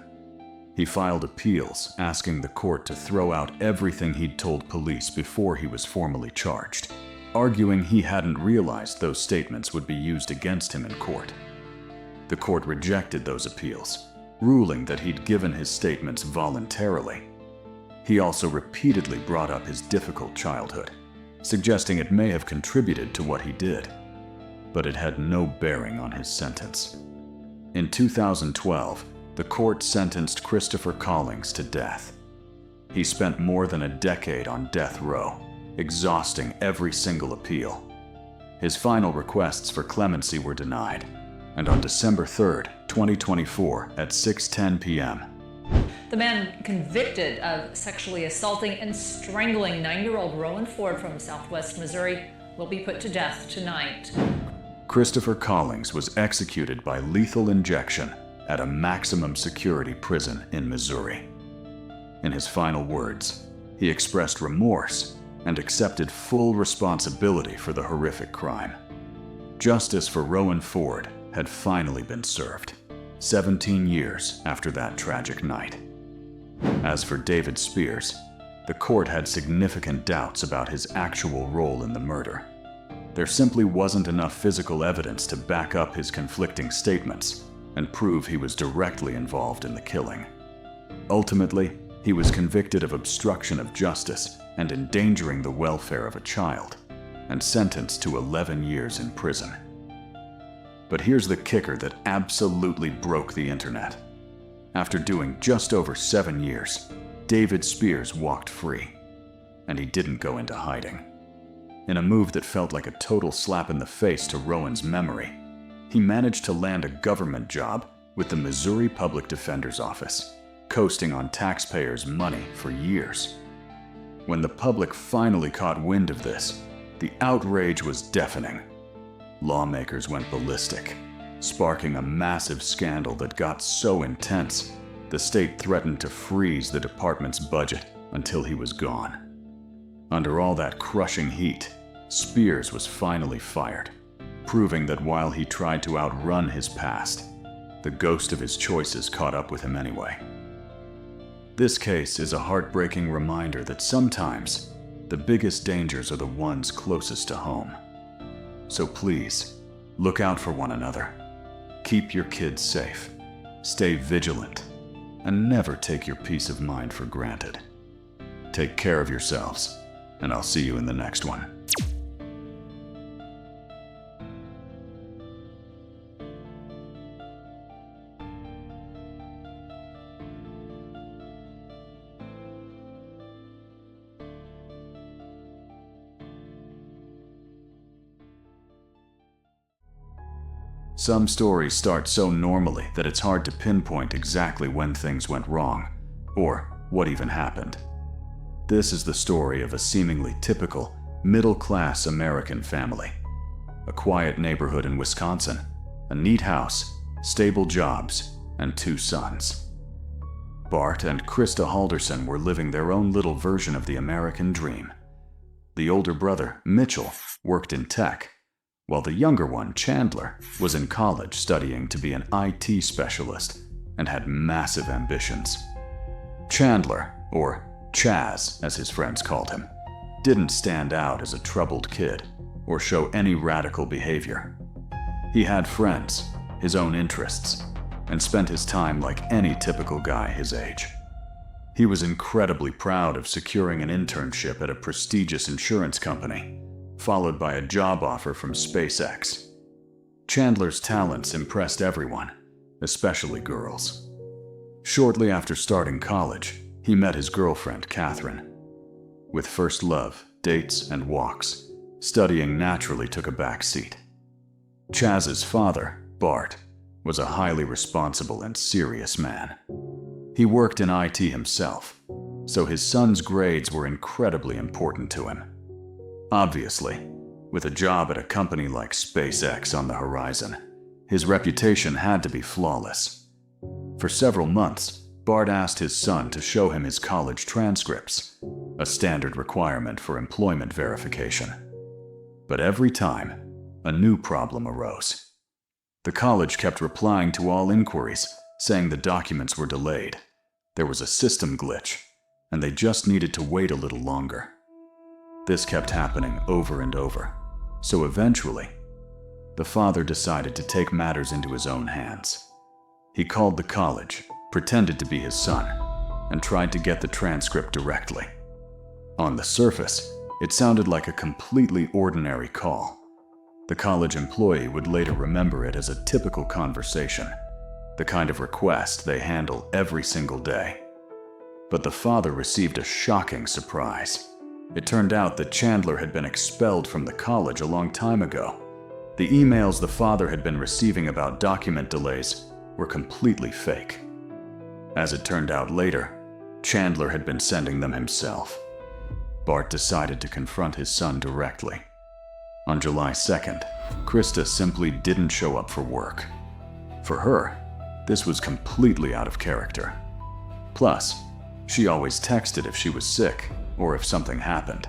He filed appeals asking the court to throw out everything he'd told police before he was formally charged, arguing he hadn't realized those statements would be used against him in court. The court rejected those appeals, ruling that he'd given his statements voluntarily. He also repeatedly brought up his difficult childhood, suggesting it may have contributed to what he did, but it had no bearing on his sentence. In 2012, the court sentenced Christopher Collings to death. He spent more than a decade on death row, exhausting every single appeal. His final requests for clemency were denied, and on December 3rd, 2024, at 6:10 p.m., the man convicted of sexually assaulting and strangling 9-year-old Rowan Ford from Southwest Missouri will be put to death tonight. Christopher Collings was executed by lethal injection at a maximum security prison in Missouri. In his final words, he expressed remorse and accepted full responsibility for the horrific crime. Justice for Rowan Ford had finally been served, 17 years after that tragic night. As for David Spears, the court had significant doubts about his actual role in the murder. There simply wasn't enough physical evidence to back up his conflicting statements and prove he was directly involved in the killing. Ultimately, he was convicted of obstruction of justice and endangering the welfare of a child, and sentenced to 11 years in prison. But here's the kicker that absolutely broke the internet. After doing just over 7 years, David Spears walked free, and he didn't go into hiding. In a move that felt like a total slap in the face to Rowan's memory, he managed to land a government job with the Missouri Public Defender's Office, coasting on taxpayers' money for years. When the public finally caught wind of this, the outrage was deafening. Lawmakers went ballistic, sparking a massive scandal that got so intense, the state threatened to freeze the department's budget until he was gone. Under all that crushing heat, Spears was finally fired, proving that while he tried to outrun his past, the ghost of his choices caught up with him anyway. This case is a heartbreaking reminder that sometimes the biggest dangers are the ones closest to home. So please, look out for one another. Keep your kids safe, stay vigilant, and never take your peace of mind for granted. Take care of yourselves, and I'll see you in the next one. Some stories start so normally that it's hard to pinpoint exactly when things went wrong, or what even happened. This is the story of a seemingly typical, middle-class American family. A quiet neighborhood in Wisconsin, a neat house, stable jobs, and 2 sons. Bart and Krista Halderson were living their own little version of the American dream. The older brother, Mitchell, worked in tech, while the younger one, Chandler, was in college studying to be an IT specialist and had massive ambitions. Chandler, or Chaz as his friends called him, didn't stand out as a troubled kid or show any radical behavior. He had friends, his own interests, and spent his time like any typical guy his age. He was incredibly proud of securing an internship at a prestigious insurance company, followed by a job offer from SpaceX. Chandler's talents impressed everyone, especially girls. Shortly after starting college, he met his girlfriend, Catherine. With first love, dates, and walks, studying naturally took a back seat. Chaz's father, Bart, was a highly responsible and serious man. He worked in IT himself, so his son's grades were incredibly important to him. Obviously, with a job at a company like SpaceX on the horizon, his reputation had to be flawless. For several months, Bart asked his son to show him his college transcripts, a standard requirement for employment verification. But every time, a new problem arose. The college kept replying to all inquiries, saying the documents were delayed. There was a system glitch, and they just needed to wait a little longer. This kept happening over and over, so eventually, the father decided to take matters into his own hands. He called the college, pretended to be his son, and tried to get the transcript directly. On the surface, it sounded like a completely ordinary call. The college employee would later remember it as a typical conversation, the kind of request they handle every single day. But the father received a shocking surprise. It turned out that Chandler had been expelled from the college a long time ago. The emails the father had been receiving about document delays were completely fake. As it turned out later, Chandler had been sending them himself. Bart decided to confront his son directly. On July 2nd, Krista simply didn't show up for work. For her, this was completely out of character. Plus, she always texted if she was sick or if something happened.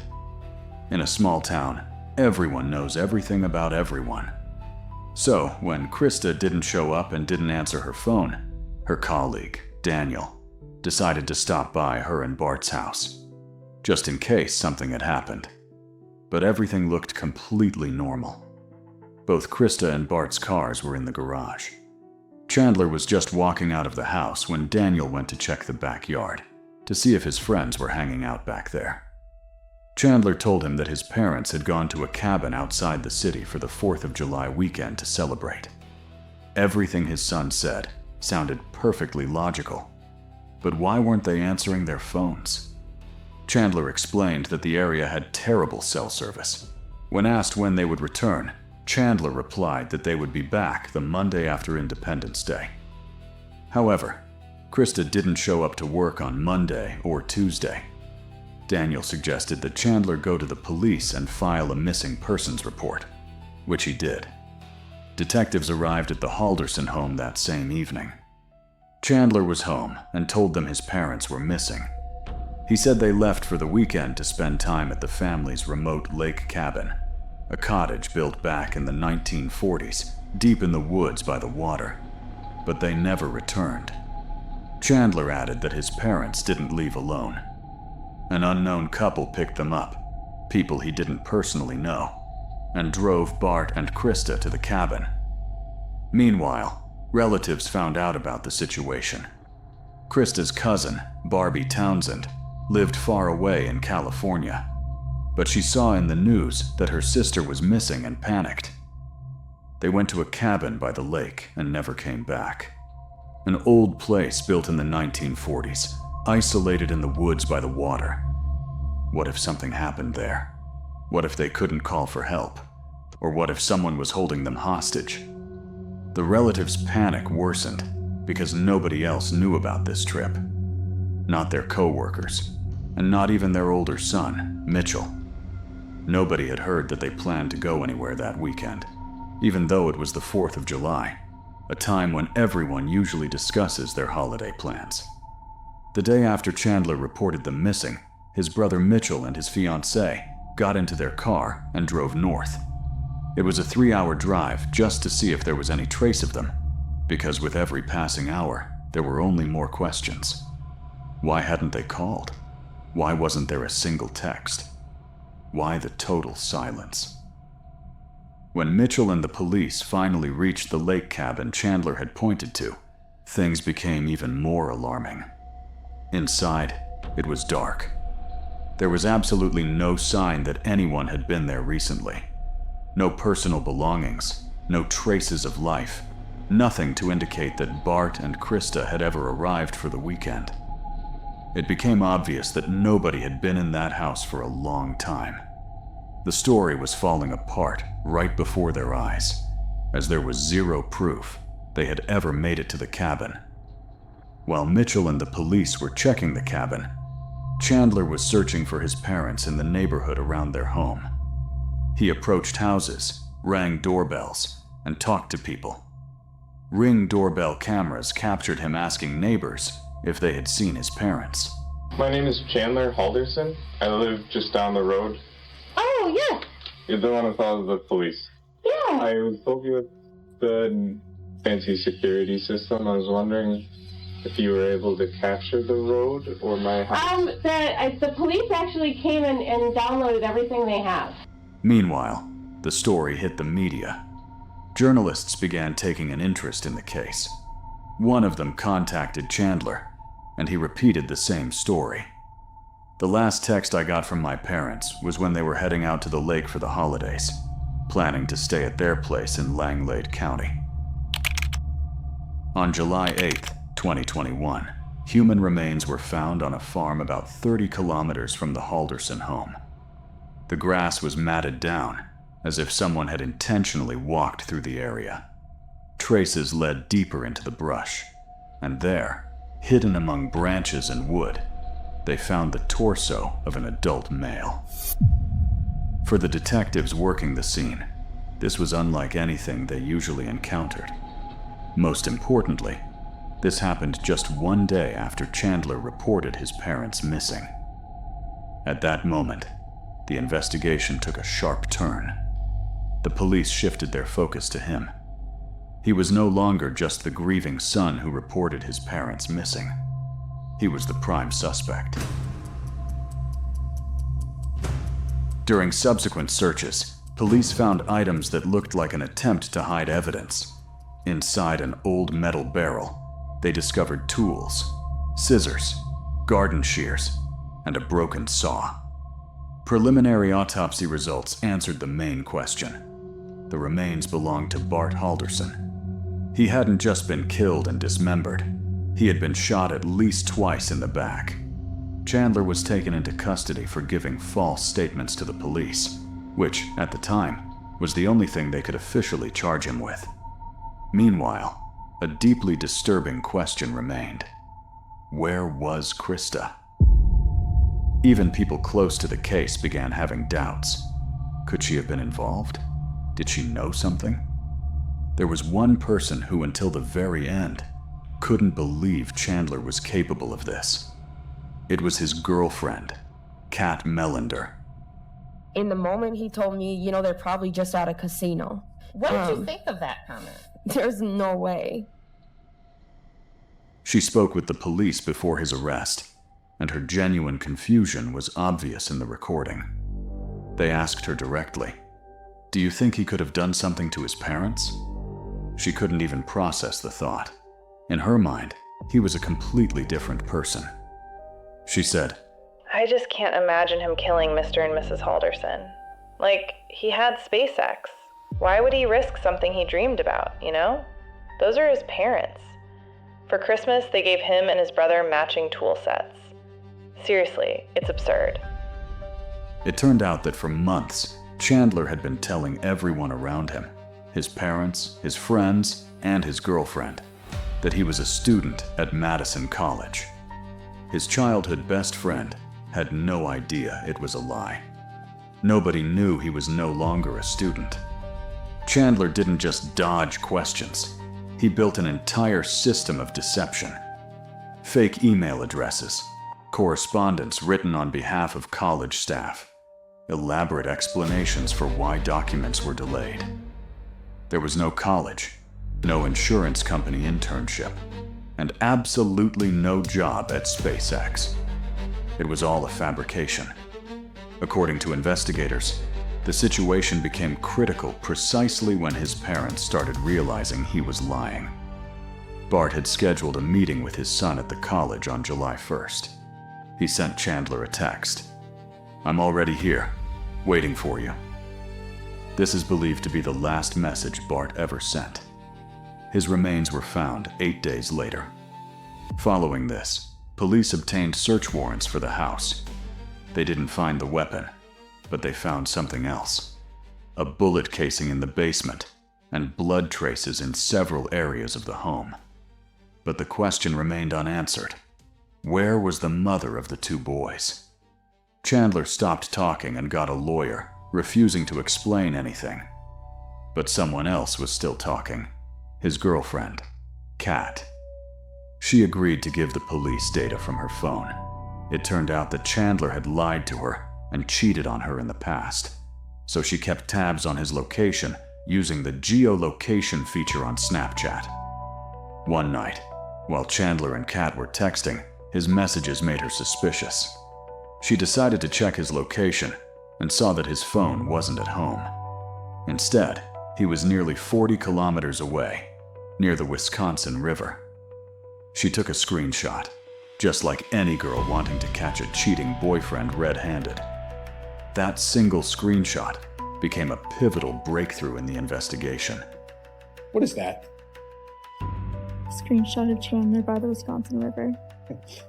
In a small town, everyone knows everything about everyone. So, when Krista didn't show up and didn't answer her phone, her colleague, Daniel, decided to stop by her and Bart's house, just in case something had happened. But everything looked completely normal. Both Krista and Bart's cars were in the garage. Chandler was just walking out of the house when Daniel went to check the backyard to see if his friends were hanging out back there. Chandler told him that his parents had gone to a cabin outside the city for the 4th of July weekend to celebrate. Everything his son said sounded perfectly logical. But why weren't they answering their phones? Chandler explained that the area had terrible cell service. When asked when they would return, Chandler replied that they would be back the Monday after Independence Day. However, Krista didn't show up to work on Monday or Tuesday. Daniel suggested that Chandler go to the police and file a missing persons report, which he did. Detectives arrived at the Halderson home that same evening. Chandler was home and told them his parents were missing. He said they left for the weekend to spend time at the family's remote lake cabin, a cottage built back in the 1940s, deep in the woods by the water. But they never returned. Chandler added that his parents didn't leave alone. An unknown couple picked them up, people he didn't personally know, and drove Bart and Krista to the cabin. Meanwhile, relatives found out about the situation. Krista's cousin, Barbie Townsend, lived far away in California, but she saw in the news that her sister was missing and panicked. They went to a cabin by the lake and never came back. An old place built in the 1940s, isolated in the woods by the water. What if something happened there? What if they couldn't call for help? Or what if someone was holding them hostage? The relatives' panic worsened because nobody else knew about this trip. Not their co-workers, and not even their older son, Mitchell. Nobody had heard that they planned to go anywhere that weekend, even though it was the 4th of July, a time when everyone usually discusses their holiday plans. The day after Chandler reported them missing, his brother Mitchell and his fiancée got into their car and drove north. It was a 3-hour drive just to see if there was any trace of them, because with every passing hour, there were only more questions. Why hadn't they called? Why wasn't there a single text? Why the total silence? When Mitchell and the police finally reached the lake cabin Chandler had pointed to, things became even more alarming. Inside, it was dark. There was absolutely no sign that anyone had been there recently. No personal belongings, no traces of life, nothing to indicate that Bart and Krista had ever arrived for the weekend. It became obvious that nobody had been in that house for a long time. The story was falling apart right before their eyes, as there was zero proof they had ever made it to the cabin. While Mitchell and the police were checking the cabin, Chandler was searching for his parents in the neighborhood around their home. He approached houses, rang doorbells, and talked to people. Ring doorbell cameras captured him asking neighbors if they had seen his parents. My name is Chandler Halderson. I live just down the road. Oh, yes. You're the one who follows the police. Yeah. I was hoping with the fancy security system, I was wondering if you were able to capture the road or my house. The police actually came and downloaded everything they have. Meanwhile, the story hit the media. Journalists began taking an interest in the case. One of them contacted Chandler, and he repeated the same story. The last text I got from my parents was when they were heading out to the lake for the holidays, planning to stay at their place in Langlade County. On July 8th, 2021, human remains were found on a farm about 30 kilometers from the Halderson home. The grass was matted down, as if someone had intentionally walked through the area. Traces led deeper into the brush, and there, hidden among branches and wood, they found the torso of an adult male. For the detectives working the scene, this was unlike anything they usually encountered. Most importantly, this happened just one day after Chandler reported his parents missing. At that moment, the investigation took a sharp turn. The police shifted their focus to him. He was no longer just the grieving son who reported his parents missing. He was the prime suspect. During subsequent searches, police found items that looked like an attempt to hide evidence. Inside an old metal barrel, they discovered tools, scissors, garden shears, and a broken saw. Preliminary autopsy results answered the main question. The remains belonged to Bart Halderson. He hadn't just been killed and dismembered. He had been shot at least twice in the back. Chandler was taken into custody for giving false statements to the police, which, at the time, was the only thing they could officially charge him with. Meanwhile, a deeply disturbing question remained. Where was Krista? Even people close to the case began having doubts. Could she have been involved? Did she know something? There was one person who, until the very end, couldn't believe Chandler was capable of this. It was his girlfriend, Kat Melander. In the moment he told me, they're probably just at a casino. What did you think of that comment? There's no way. She spoke with the police before his arrest, and her genuine confusion was obvious in the recording. They asked her directly, "Do you think he could have done something to his parents?" She couldn't even process the thought. In her mind, he was a completely different person. She said, "I just can't imagine him killing Mr. and Mrs. Halderson. Like, he had SpaceX. Why would he risk something he dreamed about, Those are his parents. For Christmas, they gave him and his brother matching tool sets. Seriously, it's absurd." It turned out that for months, Chandler had been telling everyone around him, his parents, his friends, and his girlfriend, that he was a student at Madison College. His childhood best friend had no idea it was a lie. Nobody knew he was no longer a student. Chandler didn't just dodge questions. He built an entire system of deception. Fake email addresses, correspondence written on behalf of college staff, elaborate explanations for why documents were delayed. There was no college, no insurance company internship, and absolutely no job at SpaceX. It was all a fabrication. According to investigators, the situation became critical precisely when his parents started realizing he was lying. Bart had scheduled a meeting with his son at the college on July 1st. He sent Chandler a text. "I'm already here, waiting for you." This is believed to be the last message Bart ever sent. His remains were found 8 days later. Following this, police obtained search warrants for the house. They didn't find the weapon, but they found something else. A bullet casing in the basement, and blood traces in several areas of the home. But the question remained unanswered. Where was the mother of the two boys? Chandler stopped talking and got a lawyer, refusing to explain anything. But someone else was still talking. His girlfriend, Kat. She agreed to give the police data from her phone. It turned out that Chandler had lied to her and cheated on her in the past, so she kept tabs on his location using the geolocation feature on Snapchat. One night, while Chandler and Kat were texting, his messages made her suspicious. She decided to check his location and saw that his phone wasn't at home. Instead, he was nearly 40 kilometers away, near the Wisconsin River. She took a screenshot, just like any girl wanting to catch a cheating boyfriend red-handed. That single screenshot became a pivotal breakthrough in the investigation. What is that? Screenshot of Chandler by the Wisconsin River.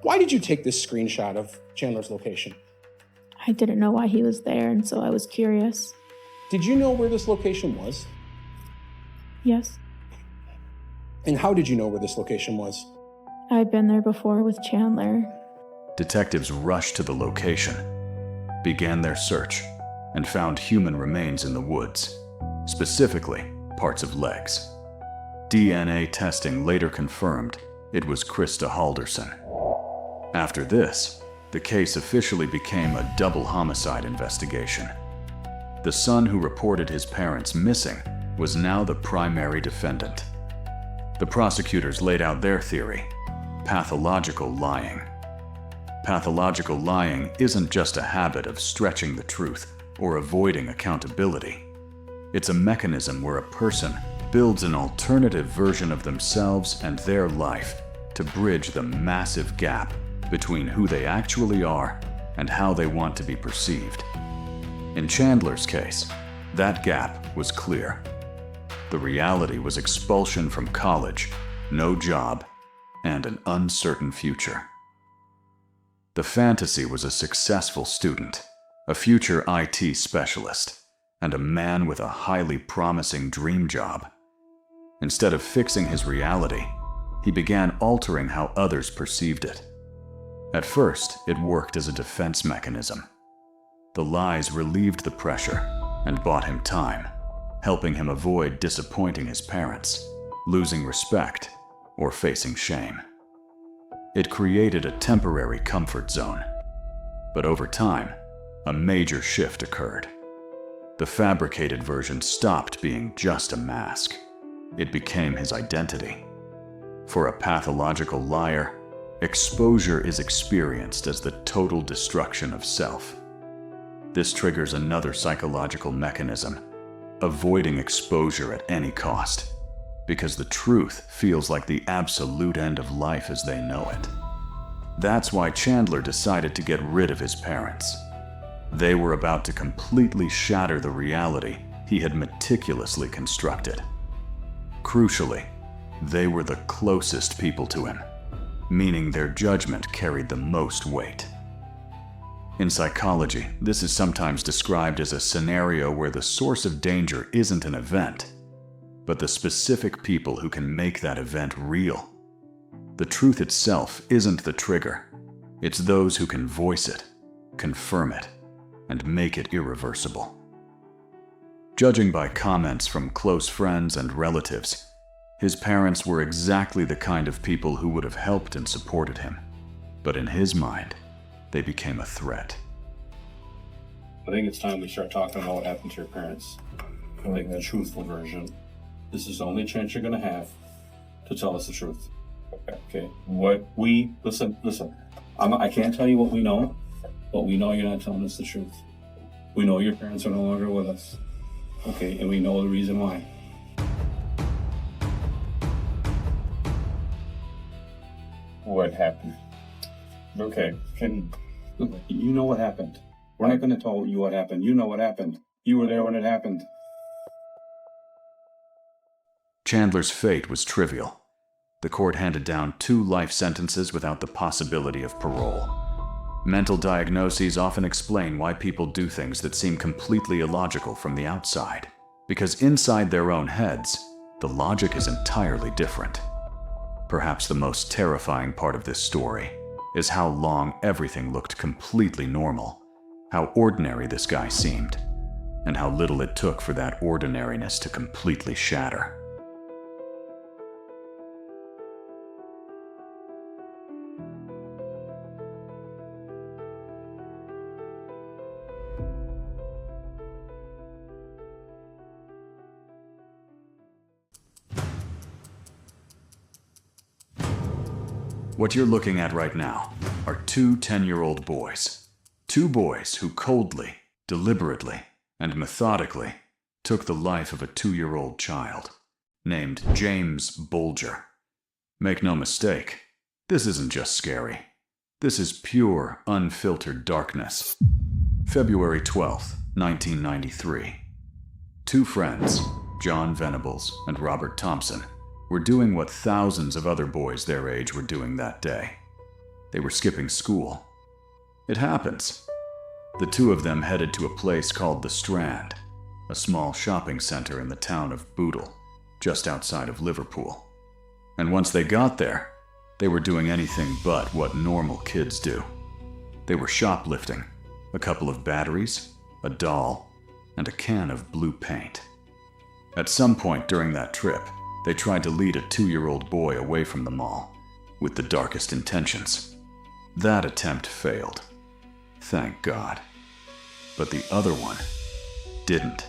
Why did you take this screenshot of Chandler's location? I didn't know why he was there, and so I was curious. Did you know where this location was? Yes. And how did you know where this location was? I'd been there before with Chandler. Detectives rushed to the location, began their search, and found human remains in the woods, specifically parts of legs. DNA testing later confirmed it was Krista Halderson. After this, the case officially became a double homicide investigation. The son who reported his parents missing was now the primary defendant. The prosecutors laid out their theory: pathological lying. Pathological lying isn't just a habit of stretching the truth or avoiding accountability. It's a mechanism where a person builds an alternative version of themselves and their life to bridge the massive gap between who they actually are and how they want to be perceived. In Chandler's case, that gap was clear. The reality was expulsion from college, no job, and an uncertain future. The fantasy was a successful student, a future IT specialist, and a man with a highly promising dream job. Instead of fixing his reality, he began altering how others perceived it. At first, it worked as a defense mechanism. The lies relieved the pressure and bought him time, helping him avoid disappointing his parents, losing respect, or facing shame. It created a temporary comfort zone. But over time, a major shift occurred. The fabricated version stopped being just a mask. It became his identity. For a pathological liar, exposure is experienced as the total destruction of self. This triggers another psychological mechanism, avoiding exposure at any cost, because the truth feels like the absolute end of life as they know it. That's why Chandler decided to get rid of his parents. They were about to completely shatter the reality he had meticulously constructed. Crucially, they were the closest people to him, meaning their judgment carried the most weight. In psychology, this is sometimes described as a scenario where the source of danger isn't an event, but the specific people who can make that event real. The truth itself isn't the trigger. It's those who can voice it, confirm it, and make it irreversible. Judging by comments from close friends and relatives, his parents were exactly the kind of people who would have helped and supported him. But in his mind, they became a threat. I think it's time we start talking about what happened to your parents. Like the truthful version. This is the only chance you're gonna have to tell us the truth. Okay. Listen. I can't tell you what we know, but we know you're not telling us the truth. We know your parents are no longer with us. Okay, and we know the reason why. What happened? Okay, you know what happened. We're not gonna tell you what happened. You know what happened. You were there when it happened. Chandler's fate was trivial. The court handed down 2 life sentences without the possibility of parole. Mental diagnoses often explain why people do things that seem completely illogical from the outside, because inside their own heads, the logic is entirely different. Perhaps the most terrifying part of this story is how long everything looked completely normal, how ordinary this guy seemed, and how little it took for that ordinariness to completely shatter. What you're looking at right now are 2 10-year-old boys. 2 boys who coldly, deliberately, and methodically took the life of a 2-year-old child named James Bulger. Make no mistake, this isn't just scary. This is pure, unfiltered darkness. February 12th, 1993. 2 friends, John Venables and Robert Thompson, were doing what thousands of other boys their age were doing that day. They were skipping school. It happens. The 2 of them headed to a place called The Strand, a small shopping center in the town of Bootle, just outside of Liverpool. And once they got there, they were doing anything but what normal kids do. They were shoplifting, a couple of batteries, a doll, and a can of blue paint. At some point during that trip, they tried to lead a 2-year-old boy away from the mall, with the darkest intentions. That attempt failed. Thank God. But the other one didn't.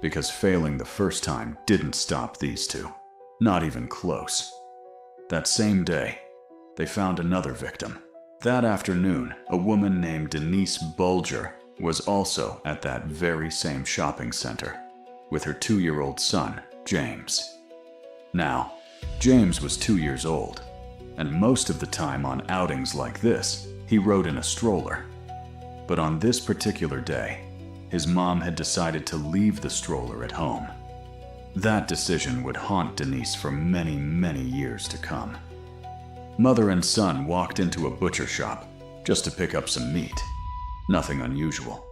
Because failing the first time didn't stop these 2. Not even close. That same day, they found another victim. That afternoon, a woman named Denise Bulger was also at that very same shopping center, with her 2-year-old son, James. Now, James was 2 years old, and most of the time on outings like this, he rode in a stroller. But on this particular day, his mom had decided to leave the stroller at home. That decision would haunt Denise for many, many years to come. Mother and son walked into a butcher shop just to pick up some meat. Nothing unusual.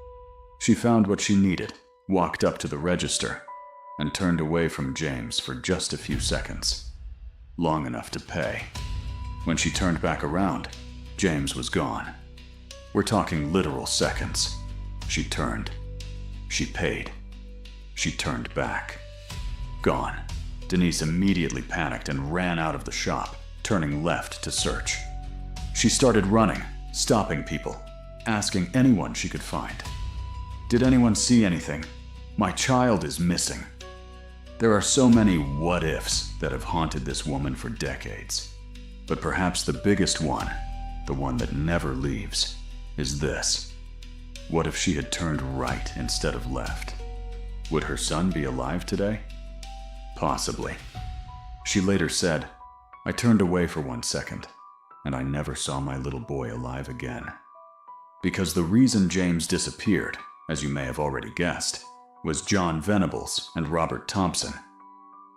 She found what she needed, walked up to the register, and turned away from James for just a few seconds. Long enough to pay. When she turned back around, James was gone. We're talking literal seconds. She turned. She paid. She turned back. Gone. Denise immediately panicked and ran out of the shop, turning left to search. She started running, stopping people, asking anyone she could find. Did anyone see anything? My child is missing. There are so many what-ifs that have haunted this woman for decades. But perhaps the biggest one, the one that never leaves, is this. What if she had turned right instead of left? Would her son be alive today? Possibly. She later said, "I turned away for 1 second, and I never saw my little boy alive again." Because the reason James disappeared, as you may have already guessed, was John Venables and Robert Thompson.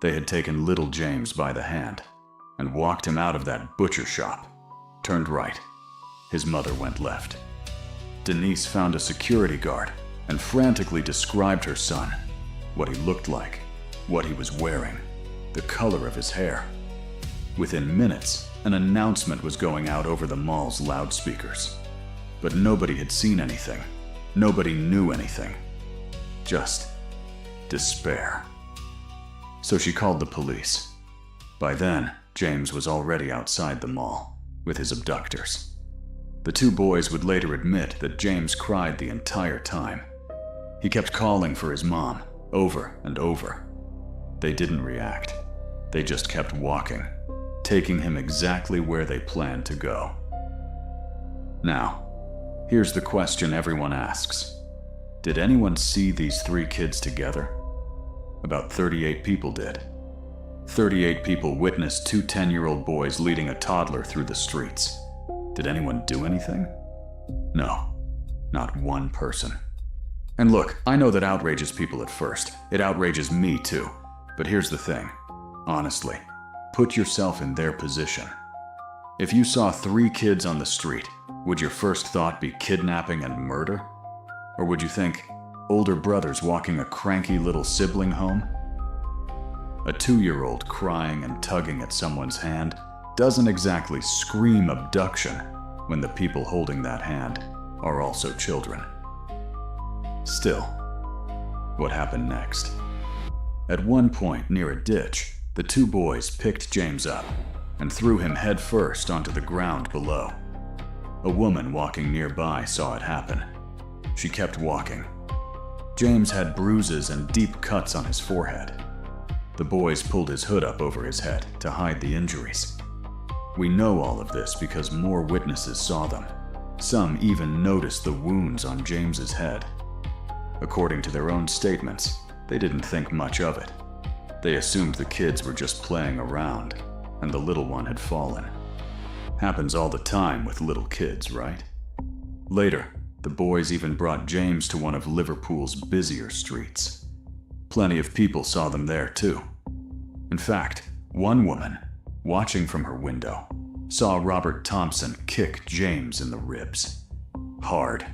They had taken little James by the hand and walked him out of that butcher shop, turned right. His mother went left. Denise found a security guard and frantically described her son, what he looked like, what he was wearing, the color of his hair. Within minutes, an announcement was going out over the mall's loudspeakers. But nobody had seen anything. Nobody knew anything. Just despair. So she called the police. By then, James was already outside the mall with his abductors. The two boys would later admit that James cried the entire time. He kept calling for his mom, over and over. They didn't react. They just kept walking, taking him exactly where they planned to go. Now, here's the question everyone asks. Did anyone see these 3 kids together? About 38 people did. 38 people witnessed 2 10-year-old boys leading a toddler through the streets. Did anyone do anything? No, not one person. And look, I know that outrages people at first. It outrages me too. But here's the thing. Honestly, put yourself in their position. If you saw 3 kids on the street, would your first thought be kidnapping and murder? Or would you think, older brothers walking a cranky little sibling home? A 2-year-old crying and tugging at someone's hand doesn't exactly scream abduction when the people holding that hand are also children. Still, what happened next? At one point near a ditch, the 2 boys picked James up and threw him headfirst onto the ground below. A woman walking nearby saw it happen. She kept walking. James had bruises and deep cuts on his forehead. The boys pulled his hood up over his head to hide the injuries. We know all of this because more witnesses saw them. Some even noticed the wounds on James's head. According to their own statements, they didn't think much of it. They assumed the kids were just playing around, and the little one had fallen. Happens all the time with little kids, right? Later, the boys even brought James to one of Liverpool's busier streets. Plenty of people saw them there too. In fact, one woman, watching from her window, saw Robert Thompson kick James in the ribs. Hard.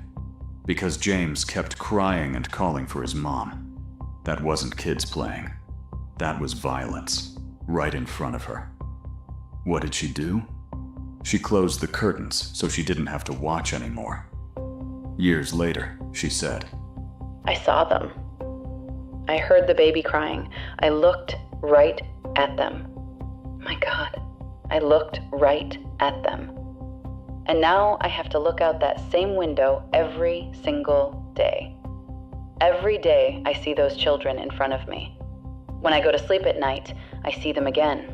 Because James kept crying and calling for his mom. That wasn't kids playing. That was violence, right in front of her. What did she do? She closed the curtains so she didn't have to watch anymore. Years later, she said, I saw them. I heard the baby crying. I looked right at them. My God, I looked right at them. And now I have to look out that same window every single day. Every day I see those children in front of me. When I go to sleep at night, I see them again.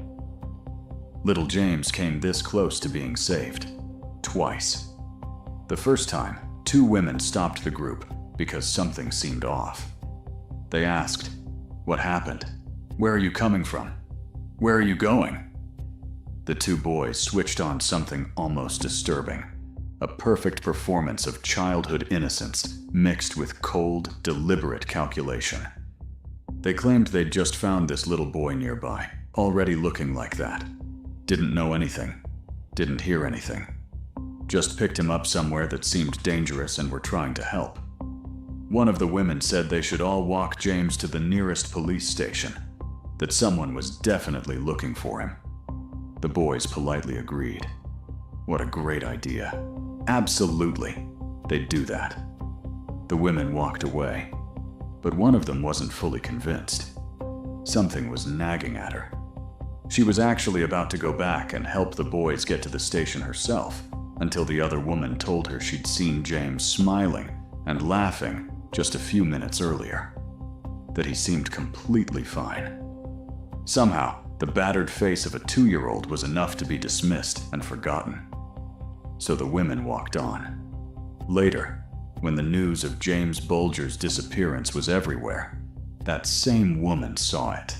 Little James came this close to being saved. Twice. The first time, 2 women stopped the group because something seemed off. They asked, "What happened? Where are you coming from? Where are you going?" The 2 boys switched on something almost disturbing. A perfect performance of childhood innocence mixed with cold, deliberate calculation. They claimed they'd just found this little boy nearby, already looking like that. Didn't know anything. Didn't hear anything. Just picked him up somewhere that seemed dangerous and were trying to help. One of the women said they should all walk James to the nearest police station, that someone was definitely looking for him. The boys politely agreed. What a great idea. Absolutely, they'd do that. The women walked away, but one of them wasn't fully convinced. Something was nagging at her. She was actually about to go back and help the boys get to the station herself until the other woman told her she'd seen James smiling and laughing just a few minutes earlier, that he seemed completely fine. Somehow, the battered face of a 2-year-old was enough to be dismissed and forgotten. So the women walked on. Later, when the news of James Bulger's disappearance was everywhere, that same woman saw it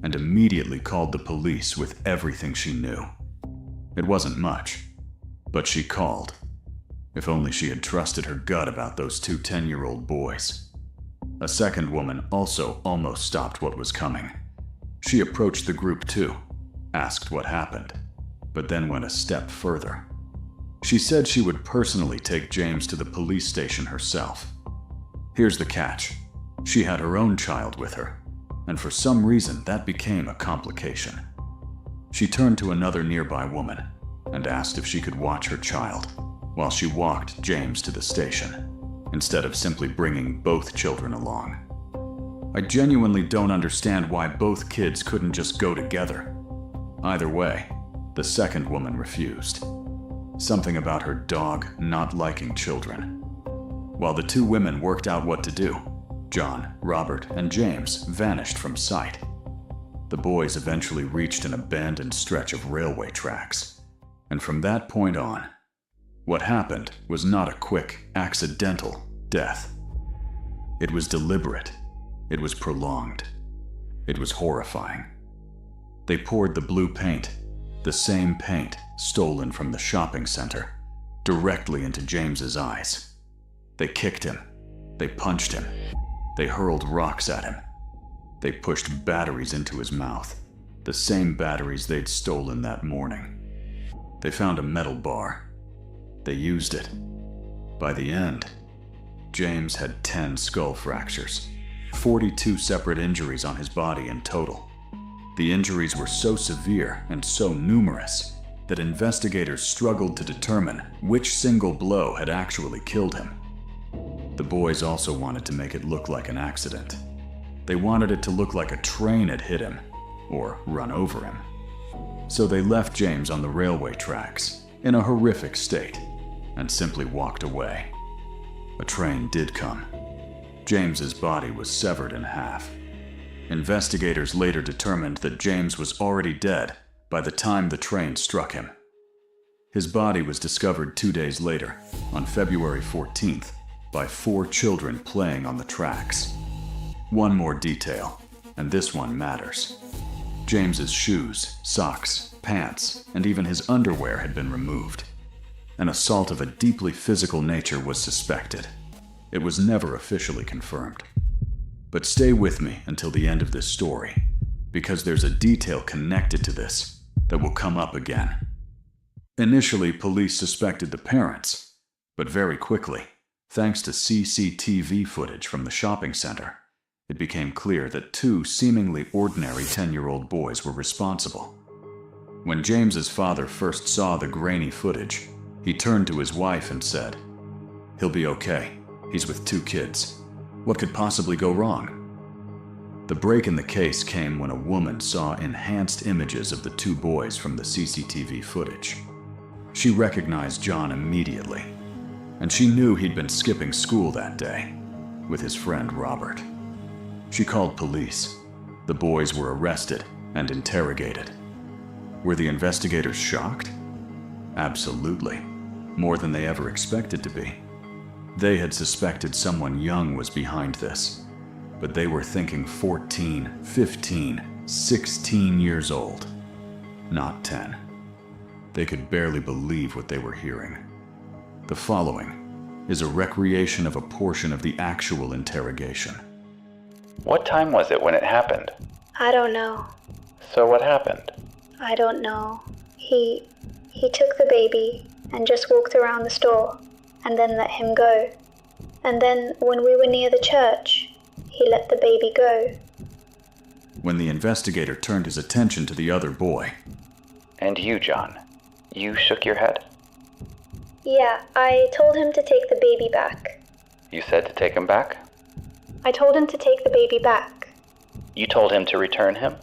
and immediately called the police with everything she knew. It wasn't much, but she called. If only she had trusted her gut about those 2 10-year-old boys. A second woman also almost stopped what was coming. She approached the group too, asked what happened, but then went a step further. She said she would personally take James to the police station herself. Here's the catch. She had her own child with her, and for some reason that became a complication. She turned to another nearby woman and asked if she could watch her child while she walked James to the station, instead of simply bringing both children along. I genuinely don't understand why both kids couldn't just go together. Either way, the second woman refused. Something about her dog not liking children. While the 2 women worked out what to do, John, Robert, and James vanished from sight. The boys eventually reached an abandoned stretch of railway tracks, and from that point on, what happened was not a quick, accidental death. It was deliberate. It was prolonged. It was horrifying. They poured the blue paint, the same paint stolen from the shopping center, directly into James's eyes. They kicked him. They punched him. They hurled rocks at him. They pushed batteries into his mouth, the same batteries they'd stolen that morning. They found a metal bar. They used it. By the end, James had 10 skull fractures, 42 separate injuries on his body in total. The injuries were so severe and so numerous that investigators struggled to determine which single blow had actually killed him. The boys also wanted to make it look like an accident. They wanted it to look like a train had hit him, or run over him. So they left James on the railway tracks, in a horrific state, and simply walked away. A train did come. James's body was severed in half. Investigators later determined that James was already dead by the time the train struck him. His body was discovered 2 days later, on February 14th, by 4 children playing on the tracks. One more detail, and this one matters. James's shoes, socks, pants, and even his underwear had been removed. An assault of a deeply physical nature was suspected. It was never officially confirmed. But stay with me until the end of this story, because there's a detail connected to this that will come up again. Initially, police suspected the parents, but very quickly, thanks to CCTV footage from the shopping center, it became clear that 2 seemingly ordinary 10-year-old boys were responsible. When James's father first saw the grainy footage, he turned to his wife and said, "He'll be okay. He's with 2 kids. What could possibly go wrong?" The break in the case came when a woman saw enhanced images of the 2 boys from the CCTV footage. She recognized John immediately, and she knew he'd been skipping school that day with his friend Robert. She called police. The boys were arrested and interrogated. Were the investigators shocked? Absolutely. More than they ever expected to be. They had suspected someone young was behind this, but they were thinking 14, 15, 16 years old, not 10. They could barely believe what they were hearing. The following is a recreation of a portion of the actual interrogation. What time was it when it happened? I don't know. So what happened? I don't know. He took the baby and just walked around the store and then let him go. And then when we were near the church, he let the baby go. When the investigator turned his attention to the other boy. And you, John? You shook your head? Yeah, I told him to take the baby back. You said to take him back? I told him to take the baby back. You told him to return him?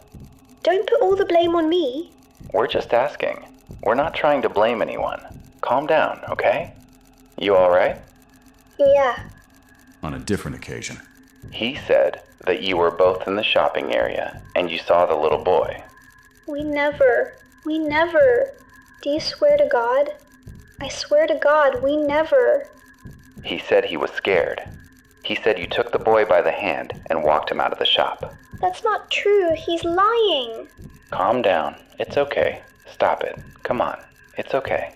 Don't put all the blame on me. We're just asking. We're not trying to blame anyone. calm down, okay? You alright? Yeah. On a different occasion, he said that you were both in the shopping area and you saw the little boy. We never. Do you swear to God? I swear to God, we never. He said he was scared. He said you took the boy by the hand and walked him out of the shop. That's not true. He's lying. Calm down. It's okay. Stop it. Come on. It's okay.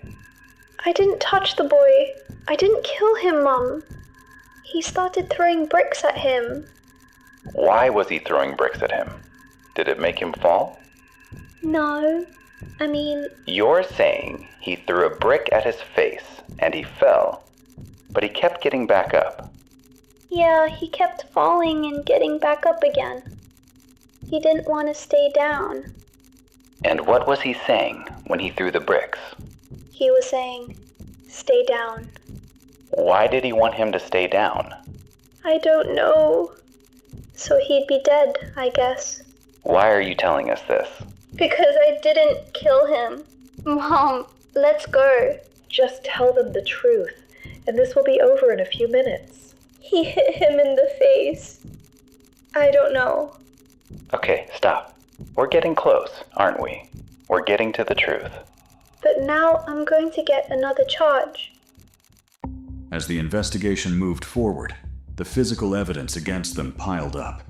I didn't touch the boy. I didn't kill him, Mom. He started throwing bricks at him. Why was he throwing bricks at him? Did it make him fall? No. I mean... You're saying he threw a brick at his face and he fell, but he kept getting back up. Yeah, he kept falling and getting back up again. He didn't want to stay down. And what was he saying when he threw the bricks? He was saying, stay down. Why did he want him to stay down? I don't know. So he'd be dead, I guess. Why are you telling us this? Because I didn't kill him. Mom, let's go. Just tell them the truth, and this will be over in a few minutes. He hit him in the face. I don't know. Okay, stop. We're getting close, aren't we? We're getting to the truth. But now I'm going to get another charge. As the investigation moved forward, the physical evidence against them piled up.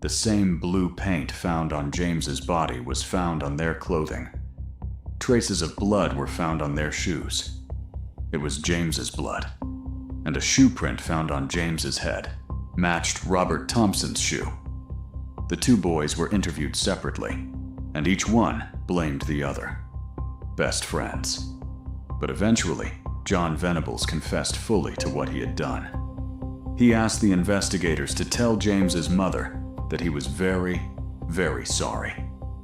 The same blue paint found on James's body was found on their clothing. Traces of blood were found on their shoes. It was James's blood, and a shoe print found on James's head matched Robert Thompson's shoe. The two boys were interviewed separately, and each one blamed the other. Best friends. But eventually, John Venables confessed fully to what he had done. He asked the investigators to tell James's mother that he was very, very sorry.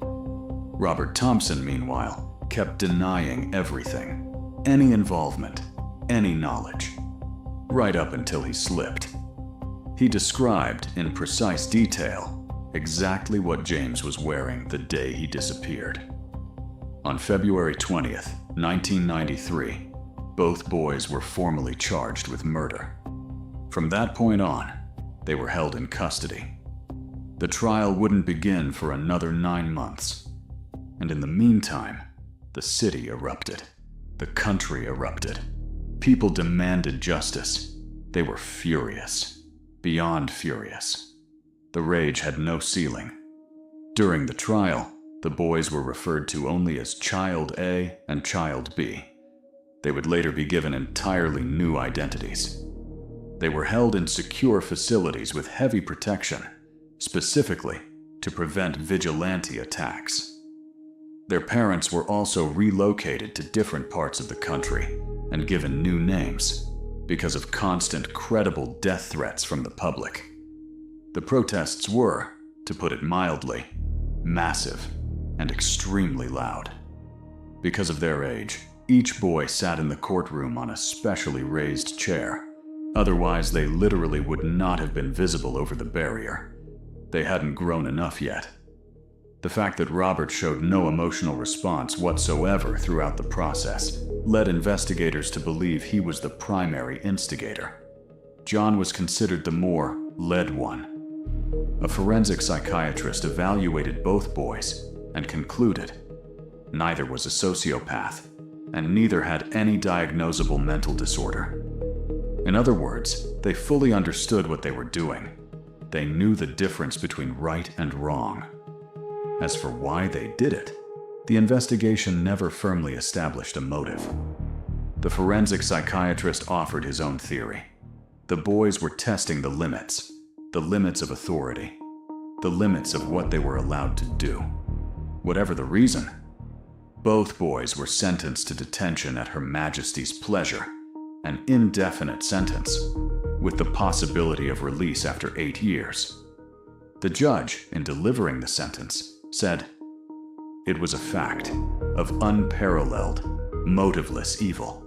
Robert Thompson, meanwhile, kept denying everything, any involvement, any knowledge, right up until he slipped. He described in precise detail exactly what James was wearing the day he disappeared. On February 20th, 1993, both boys were formally charged with murder. From that point on, they were held in custody. The trial wouldn't begin for another 9 months. And in the meantime, the city erupted. The country erupted. People demanded justice. They were furious. Beyond furious. The rage had no ceiling. During the trial, the boys were referred to only as Child A and Child B. They would later be given entirely new identities. They were held in secure facilities with heavy protection, specifically to prevent vigilante attacks. Their parents were also relocated to different parts of the country and given new names because of constant credible death threats from the public. The protests were, to put it mildly, massive and extremely loud. Because of their age, each boy sat in the courtroom on a specially raised chair. Otherwise, they literally would not have been visible over the barrier. They hadn't grown enough yet. The fact that Robert showed no emotional response whatsoever throughout the process led investigators to believe he was the primary instigator. John was considered the more led one. A forensic psychiatrist evaluated both boys and concluded neither was a sociopath, and neither had any diagnosable mental disorder. In other words, they fully understood what they were doing. They knew the difference between right and wrong. As for why they did it, the investigation never firmly established a motive. The forensic psychiatrist offered his own theory. The boys were testing the limits of authority, the limits of what they were allowed to do. Whatever the reason, both boys were sentenced to detention at Her Majesty's pleasure, an indefinite sentence, with the possibility of release after 8 years. The judge, in delivering the sentence, said, "It was a fact of unparalleled, motiveless evil."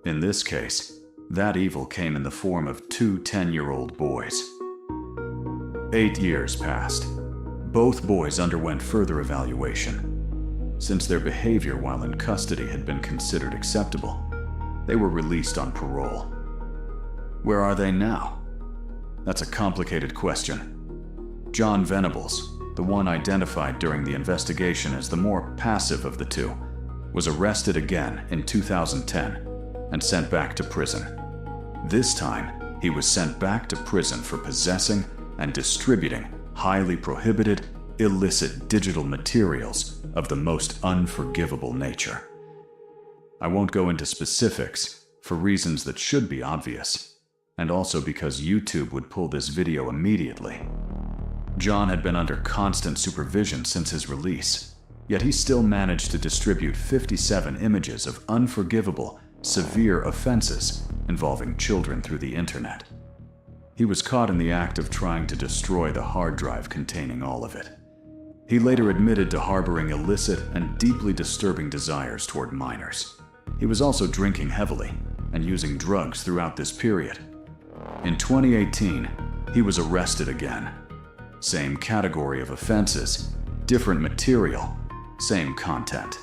In this case, that evil came in the form of 2 10-year-old boys. 8 years passed. Both boys underwent further evaluation. Since their behavior while in custody had been considered acceptable, they were released on parole. Where are they now? That's a complicated question. John Venables, the one identified during the investigation as the more passive of the two, was arrested again in 2010 and sent back to prison. This time, he was sent back to prison for possessing and distributing highly prohibited, illicit digital materials of the most unforgivable nature. I won't go into specifics for reasons that should be obvious, and also because YouTube would pull this video immediately. John had been under constant supervision since his release, yet he still managed to distribute 57 images of unforgivable, severe offenses involving children through the internet. He was caught in the act of trying to destroy the hard drive containing all of it. He later admitted to harboring illicit and deeply disturbing desires toward minors. He was also drinking heavily and using drugs throughout this period. In 2018, he was arrested again. Same category of offenses, different material, same content.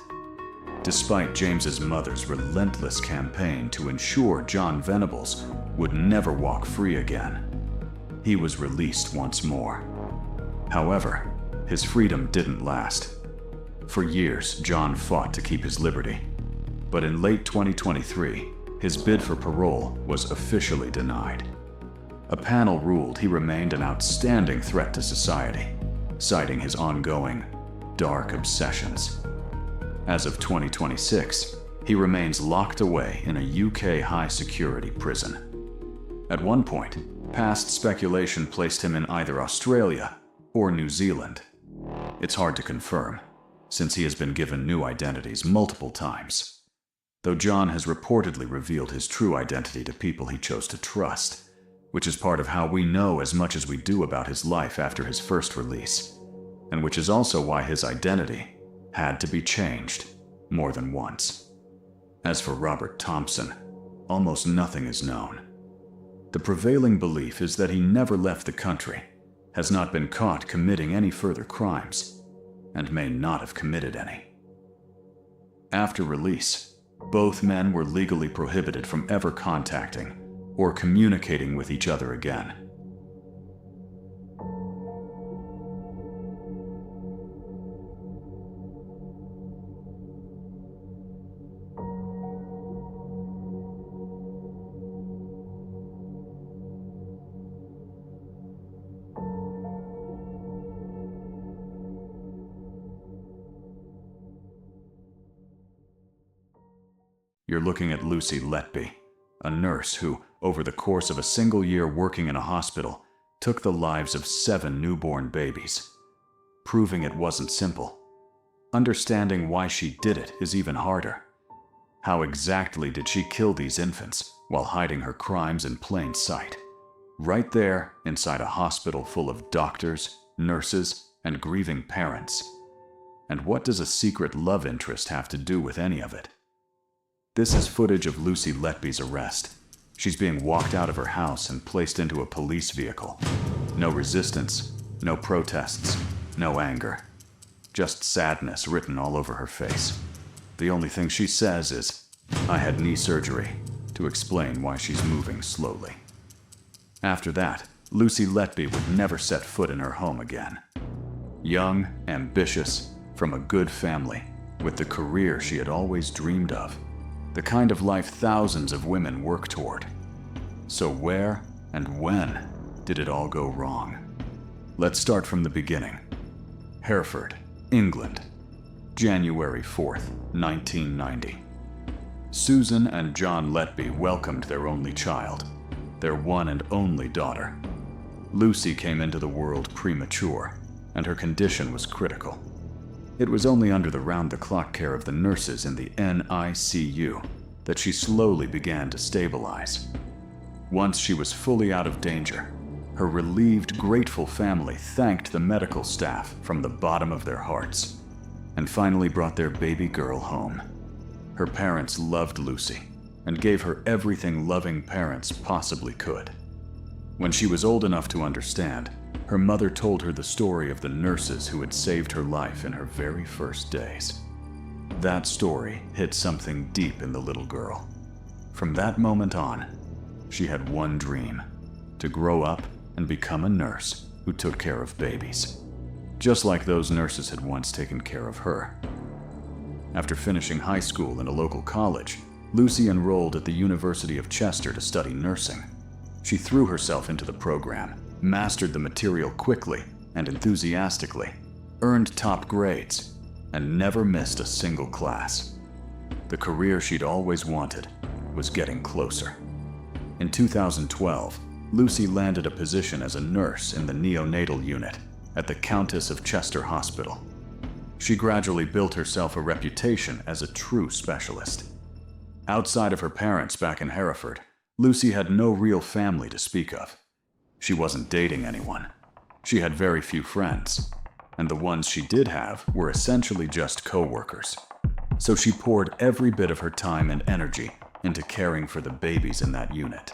Despite James's mother's relentless campaign to ensure John Venables would never walk free again, he was released once more. However, his freedom didn't last. For years, John fought to keep his liberty. But in late 2023, his bid for parole was officially denied. A panel ruled he remained an outstanding threat to society, citing his ongoing, dark obsessions. As of 2026, he remains locked away in a UK high-security prison. At one point, past speculation placed him in either Australia or New Zealand. It's hard to confirm, since he has been given new identities multiple times. Though John has reportedly revealed his true identity to people he chose to trust, which is part of how we know as much as we do about his life after his first release, and which is also why his identity had to be changed more than once. As for Robert Thompson, almost nothing is known. The prevailing belief is that he never left the country, has not been caught committing any further crimes, and may not have committed any. After release, both men were legally prohibited from ever contacting or communicating with each other again. You're looking at Lucy Letby, a nurse who, over the course of a single year working in a hospital, took the lives of 7 newborn babies. Proving it wasn't simple. Understanding why she did it is even harder. How exactly did she kill these infants while hiding her crimes in plain sight? Right there, inside a hospital full of doctors, nurses, and grieving parents. And what does a secret love interest have to do with any of it? This is footage of Lucy Letby's arrest. She's being walked out of her house and placed into a police vehicle. No resistance, no protests, no anger. Just sadness written all over her face. The only thing she says is, "I had knee surgery," to explain why she's moving slowly. After that, Lucy Letby would never set foot in her home again. Young, ambitious, from a good family, with the career she had always dreamed of. The kind of life thousands of women work toward. So where and when did it all go wrong? Let's start from the beginning. Hereford, England, January 4th, 1990. Susan and John Letby welcomed their only child, their one and only daughter. Lucy came into the world premature, and her condition was critical. It was only under the round-the-clock care of the nurses in the NICU that she slowly began to stabilize. Once she was fully out of danger, her relieved, grateful family thanked the medical staff from the bottom of their hearts, and finally brought their baby girl home. Her parents loved Lucy and gave her everything loving parents possibly could. When she was old enough to understand, her mother told her the story of the nurses who had saved her life in her very first days. That story hit something deep in the little girl. From that moment on, she had one dream: to grow up and become a nurse who took care of babies, just like those nurses had once taken care of her. After finishing high school in a local college, Lucy enrolled at the University of Chester to study nursing. She threw herself into the program, mastered the material quickly and enthusiastically, earned top grades, and never missed a single class. The career she'd always wanted was getting closer. In 2012, Lucy landed a position as a nurse in the neonatal unit at the Countess of Chester Hospital. She gradually built herself a reputation as a true specialist. Outside of her parents back in Hereford, Lucy had no real family to speak of. She wasn't dating anyone. She had very few friends, and the ones she did have were essentially just co-workers. So she poured every bit of her time and energy into caring for the babies in that unit.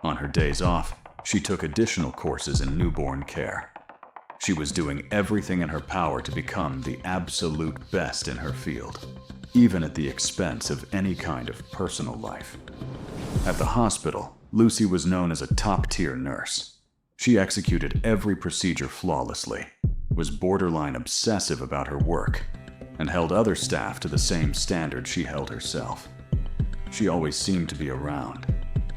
On her days off, she took additional courses in newborn care. She was doing everything in her power to become the absolute best in her field, even at the expense of any kind of personal life. At the hospital, Lucy was known as a top-tier nurse. She executed every procedure flawlessly, was borderline obsessive about her work, and held other staff to the same standard she held herself. She always seemed to be around,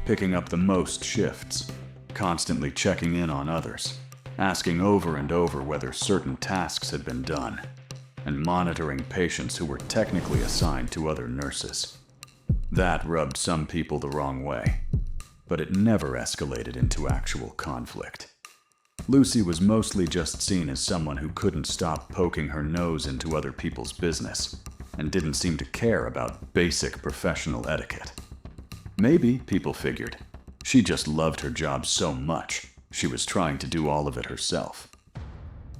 picking up the most shifts, constantly checking in on others, asking over and over whether certain tasks had been done, and monitoring patients who were technically assigned to other nurses. That rubbed some people the wrong way, but it never escalated into actual conflict. Lucy was mostly just seen as someone who couldn't stop poking her nose into other people's business and didn't seem to care about basic professional etiquette. Maybe, people figured, she just loved her job so much she was trying to do all of it herself.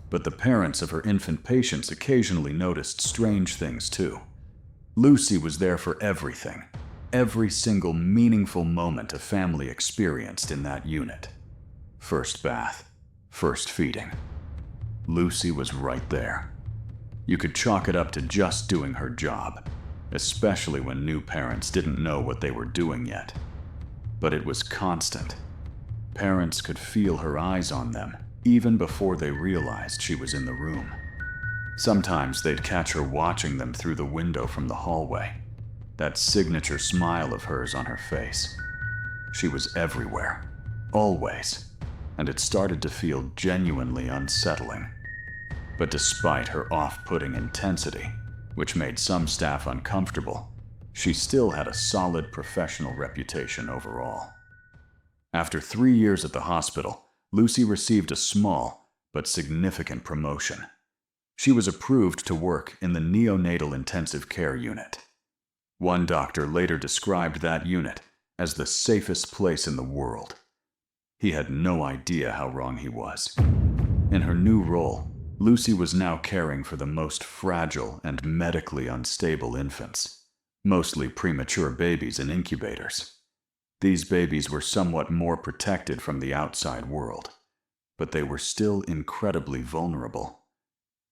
But the parents of her infant patients occasionally noticed strange things too. Lucy was there for everything, every single meaningful moment a family experienced in that unit. First bath, first feeding. Lucy was right there. You could chalk it up to just doing her job, especially when new parents didn't know what they were doing yet. But it was constant. Parents could feel her eyes on them even before they realized she was in the room. Sometimes they'd catch her watching them through the window from the hallway, that signature smile of hers on her face. She was everywhere, always, and it started to feel genuinely unsettling. But despite her off-putting intensity, which made some staff uncomfortable, she still had a solid professional reputation overall. After 3 years at the hospital, Lucy received a small but significant promotion. She was approved to work in the neonatal intensive care unit. One doctor later described that unit as the safest place in the world. He had no idea how wrong he was. In her new role, Lucy was now caring for the most fragile and medically unstable infants, mostly premature babies in incubators. These babies were somewhat more protected from the outside world, but they were still incredibly vulnerable.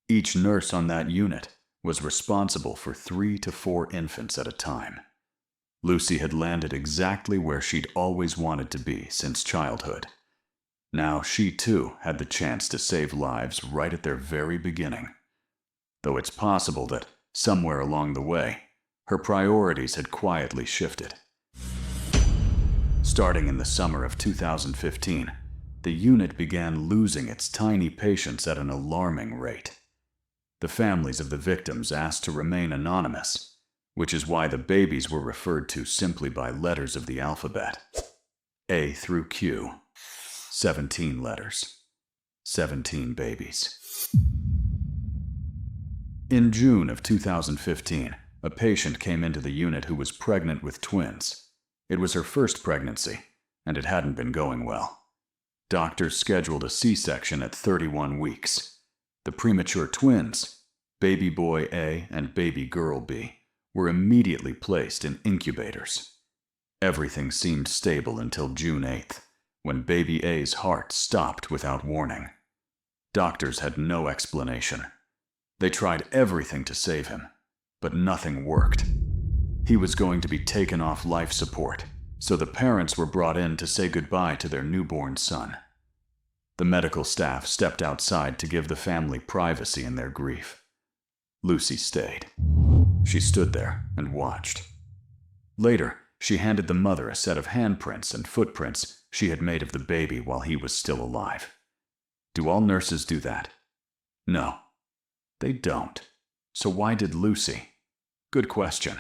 Each nurse on that unit was responsible for 3 to 4 infants at a time. Lucy had landed exactly where she'd always wanted to be since childhood. Now she too had the chance to save lives right at their very beginning. Though it's possible that, somewhere along the way, her priorities had quietly shifted. Starting in the summer of 2015, the unit began losing its tiny patients at an alarming rate. The families of the victims asked to remain anonymous, which is why the babies were referred to simply by letters of the alphabet. A through Q. 17 letters. 17 babies. In June of 2015, a patient came into the unit who was pregnant with twins. It was her first pregnancy, and it hadn't been going well. Doctors scheduled a C-section at 31 weeks. The premature twins, baby boy A and baby girl B, were immediately placed in incubators. Everything seemed stable until June 8th, when baby A's heart stopped without warning. Doctors had no explanation. They tried everything to save him, but nothing worked. He was going to be taken off life support, so the parents were brought in to say goodbye to their newborn son. The medical staff stepped outside to give the family privacy in their grief. Lucy stayed. She stood there and watched. Later, she handed the mother a set of handprints and footprints she had made of the baby while he was still alive. Do all nurses do that? No, they don't. So why did Lucy? Good question,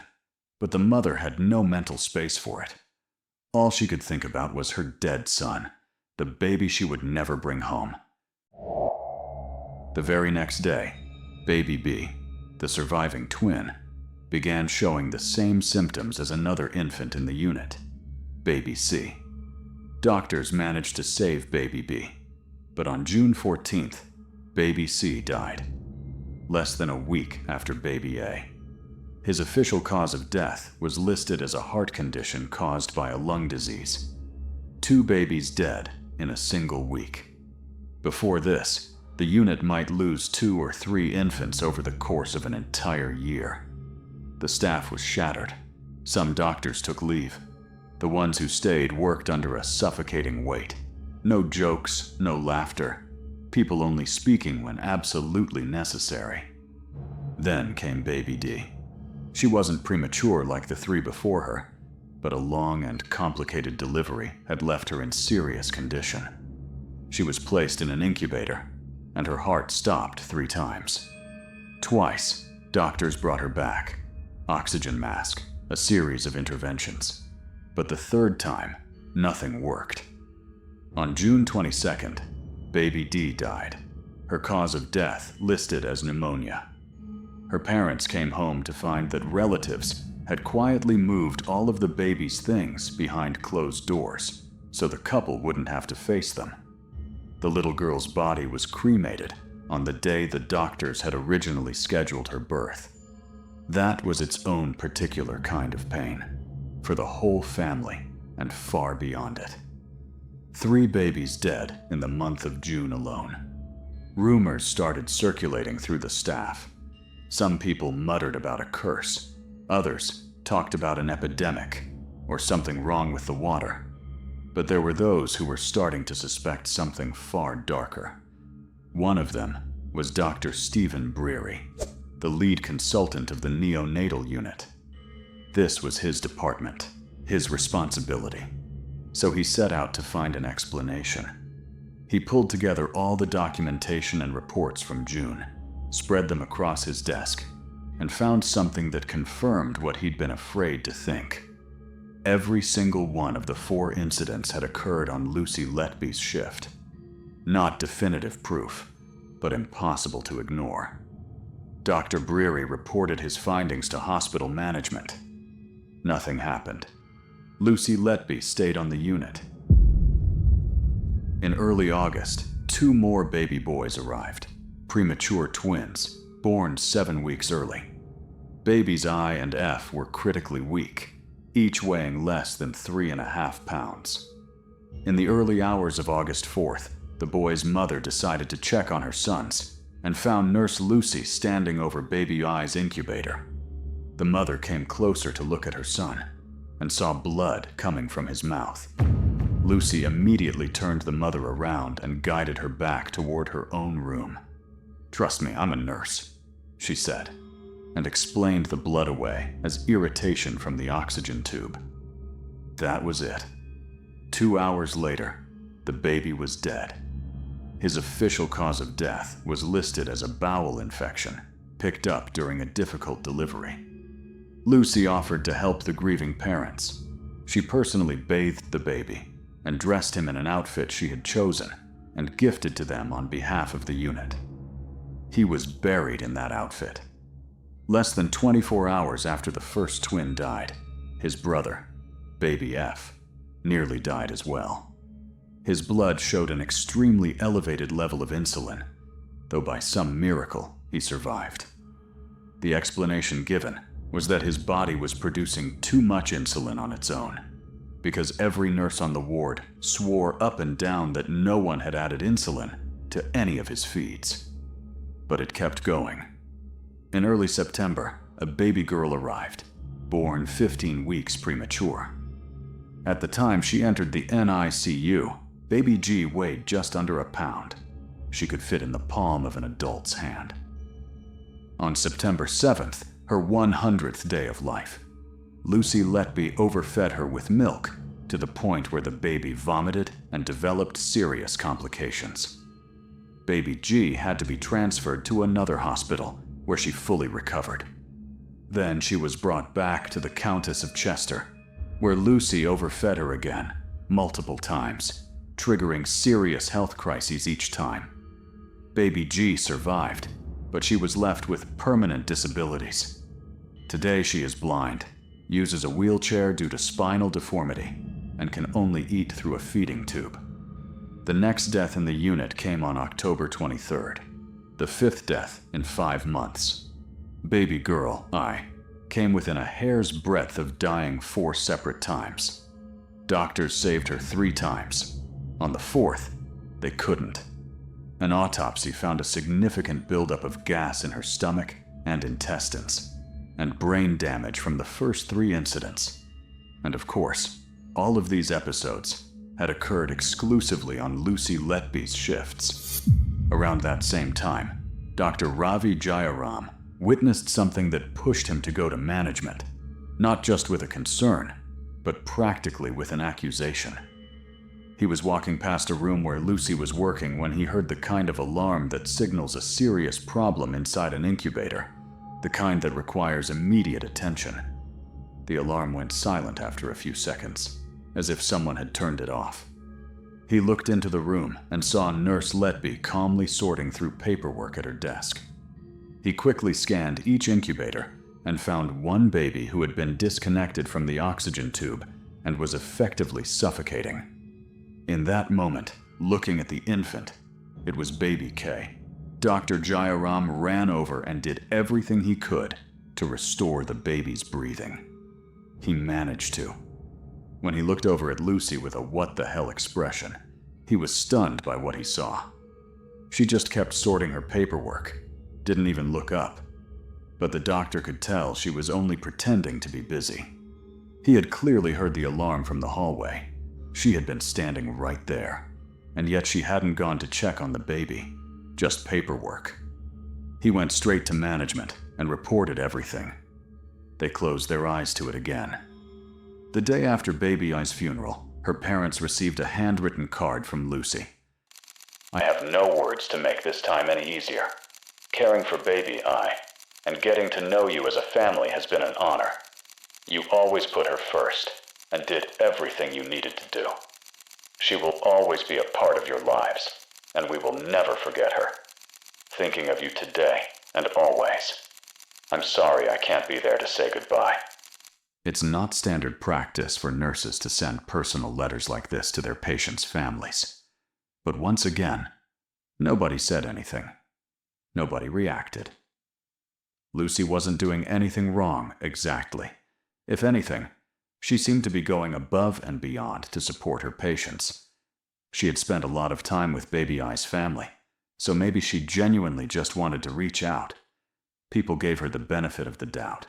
but the mother had no mental space for it. All she could think about was her dead son, the baby she would never bring home. The very next day, baby B, the surviving twin, began showing the same symptoms as another infant in the unit, baby C. Doctors managed to save baby B, but on June 14th, baby C died, less than a week after baby A. His official cause of death was listed as a heart condition caused by a lung disease. 2 babies dead in a single week. Before this, the unit might lose 2 or 3 infants over the course of an entire year. The staff was shattered. Some doctors took leave. The ones who stayed worked under a suffocating weight. No jokes, no laughter. People only speaking when absolutely necessary. Then came baby D. She wasn't premature like the 3 before her, but a long and complicated delivery had left her in serious condition. She was placed in an incubator, and her heart stopped 3 times. Twice, doctors brought her back. Oxygen mask, a series of interventions. But the 3rd time, nothing worked. On June 22nd, baby D died, her cause of death listed as pneumonia. Her parents came home to find that relatives had quietly moved all of the baby's things behind closed doors, so the couple wouldn't have to face them. The little girl's body was cremated on the day the doctors had originally scheduled her birth. That was its own particular kind of pain, for the whole family and far beyond it. 3 babies dead in the month of June alone. Rumors started circulating through the staff. Some people muttered about a curse. Others talked about an epidemic or something wrong with the water. But there were those who were starting to suspect something far darker. One of them was Dr. Stephen Breary, the lead consultant of the neonatal unit. This was his department, his responsibility. So he set out to find an explanation. He pulled together all the documentation and reports from June, spread them across his desk, and found something that confirmed what he'd been afraid to think. Every single one of the 4 incidents had occurred on Lucy Letby's shift. Not definitive proof, but impossible to ignore. Dr. Breary reported his findings to hospital management. Nothing happened. Lucy Letby stayed on the unit. In early August, 2 more baby boys arrived, premature twins, born 7 weeks early. Babies I and F were critically weak, each weighing less than 3.5 pounds. In the early hours of August 4th, the boy's mother decided to check on her sons and found Nurse Lucy standing over baby I's incubator. The mother came closer to look at her son and saw blood coming from his mouth. Lucy immediately turned the mother around and guided her back toward her own room. "Trust me, I'm a nurse," she said, and explained the blood away as irritation from the oxygen tube. That was it. 2 hours later, the baby was dead. His official cause of death was listed as a bowel infection, picked up during a difficult delivery. Lucy offered to help the grieving parents. She personally bathed the baby and dressed him in an outfit she had chosen and gifted to them on behalf of the unit. He was buried in that outfit. Less than 24 hours after the first twin died, his brother, baby F, nearly died as well. His blood showed an extremely elevated level of insulin, though by some miracle he survived. The explanation given was that his body was producing too much insulin on its own, because every nurse on the ward swore up and down that no one had added insulin to any of his feeds. But it kept going. In early September, a baby girl arrived, born 15 weeks premature. At the time she entered the NICU, baby G weighed just under a pound. She could fit in the palm of an adult's hand. On September 7th, her 100th day of life, Lucy Letby overfed her with milk to the point where the baby vomited and developed serious complications. Baby G had to be transferred to another hospital where she fully recovered. Then she was brought back to the Countess of Chester, where Lucy overfed her again, multiple times, triggering serious health crises each time. Baby G survived, but she was left with permanent disabilities. Today she is blind, uses a wheelchair due to spinal deformity, and can only eat through a feeding tube. The next death in the unit came on October 23rd, the 5th death in 5 months. Baby girl, I, came within a hair's breadth of dying 4 separate times. Doctors saved her 3 times. On the 4th, they couldn't. An autopsy found a significant buildup of gas in her stomach and intestines, and brain damage from the first 3 incidents. And of course, all of these episodes had occurred exclusively on Lucy Letby's shifts. Around that same time, Dr. Ravi Jayaram witnessed something that pushed him to go to management, not just with a concern, but practically with an accusation. He was walking past a room where Lucy was working when he heard the kind of alarm that signals a serious problem inside an incubator, the kind that requires immediate attention. The alarm went silent after a few seconds, as if someone had turned it off. He looked into the room and saw Nurse Letby calmly sorting through paperwork at her desk. He quickly scanned each incubator and found one baby who had been disconnected from the oxygen tube and was effectively suffocating. In that moment, looking at the infant, it was baby K. Dr. Jayaram ran over and did everything he could to restore the baby's breathing. He managed to. When he looked over at Lucy with a what-the-hell expression, he was stunned by what he saw. She just kept sorting her paperwork, didn't even look up. But the doctor could tell she was only pretending to be busy. He had clearly heard the alarm from the hallway. She had been standing right there, and yet she hadn't gone to check on the baby, just paperwork. He went straight to management and reported everything. They closed their eyes to it again. The day after Baby I's funeral, her parents received a handwritten card from Lucy. I have no words to make this time any easier. Caring for Baby I and getting to know you as a family has been an honor. You always put her first and did everything you needed to do. She will always be a part of your lives, and we will never forget her. Thinking of you today and always. I'm sorry I can't be there to say goodbye. It's not standard practice for nurses to send personal letters like this to their patients' families. But once again, nobody said anything. Nobody reacted. Lucy wasn't doing anything wrong, exactly. If anything, she seemed to be going above and beyond to support her patients. She had spent a lot of time with Baby I's family, so maybe she genuinely just wanted to reach out. People gave her the benefit of the doubt.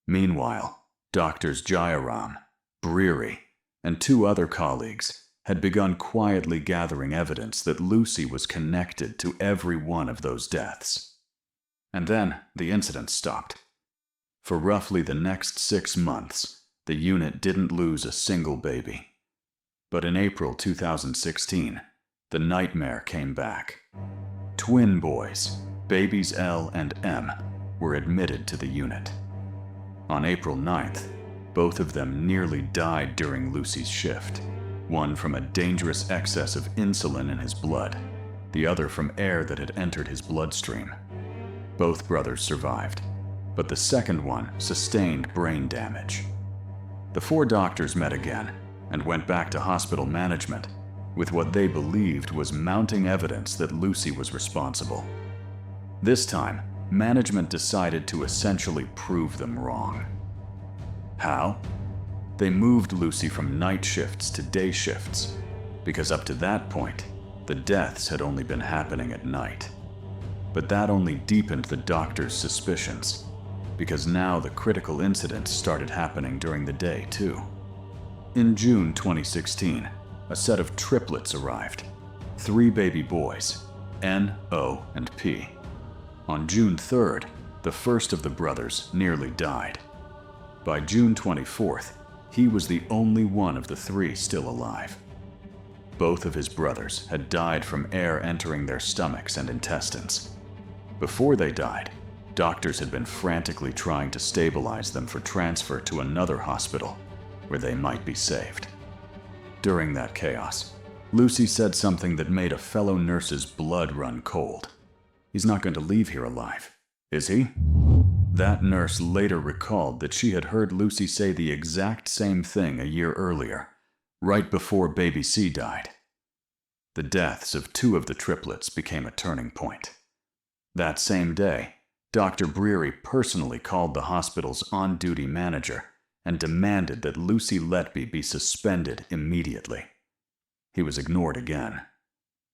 Meanwhile, Doctors Jayaram, Breary, and 2 other colleagues had begun quietly gathering evidence that Lucy was connected to every one of those deaths. And then the incident stopped. For roughly the next 6 months, the unit didn't lose a single baby. But in April 2016, the nightmare came back. Twin boys, babies L and M, were admitted to the unit. On April 9th, both of them nearly died during Lucy's shift, one from a dangerous excess of insulin in his blood, the other from air that had entered his bloodstream. Both brothers survived, but the second one sustained brain damage. The 4 doctors met again and went back to hospital management with what they believed was mounting evidence that Lucy was responsible. This time, management decided to essentially prove them wrong. How? They moved Lucy from night shifts to day shifts, because up to that point, the deaths had only been happening at night. But that only deepened the doctor's suspicions. because now the critical incidents started happening during the day, too. In June 2016, a set of triplets arrived. 3 baby boys, N, O, and P. On June 3rd, the first of the brothers nearly died. By June 24th, he was the only one of the 3 still alive. Both of his brothers had died from air entering their stomachs and intestines. Before they died, doctors had been frantically trying to stabilize them for transfer to another hospital where they might be saved. During that chaos, Lucy said something that made a fellow nurse's blood run cold. "He's not going to leave here alive, is he?" That nurse later recalled that she had heard Lucy say the exact same thing a year earlier, right before baby C died. The deaths of 2 of the triplets became a turning point. That same day, Dr. Breary personally called the hospital's on-duty manager and demanded that Lucy Letby be suspended immediately. He was ignored again.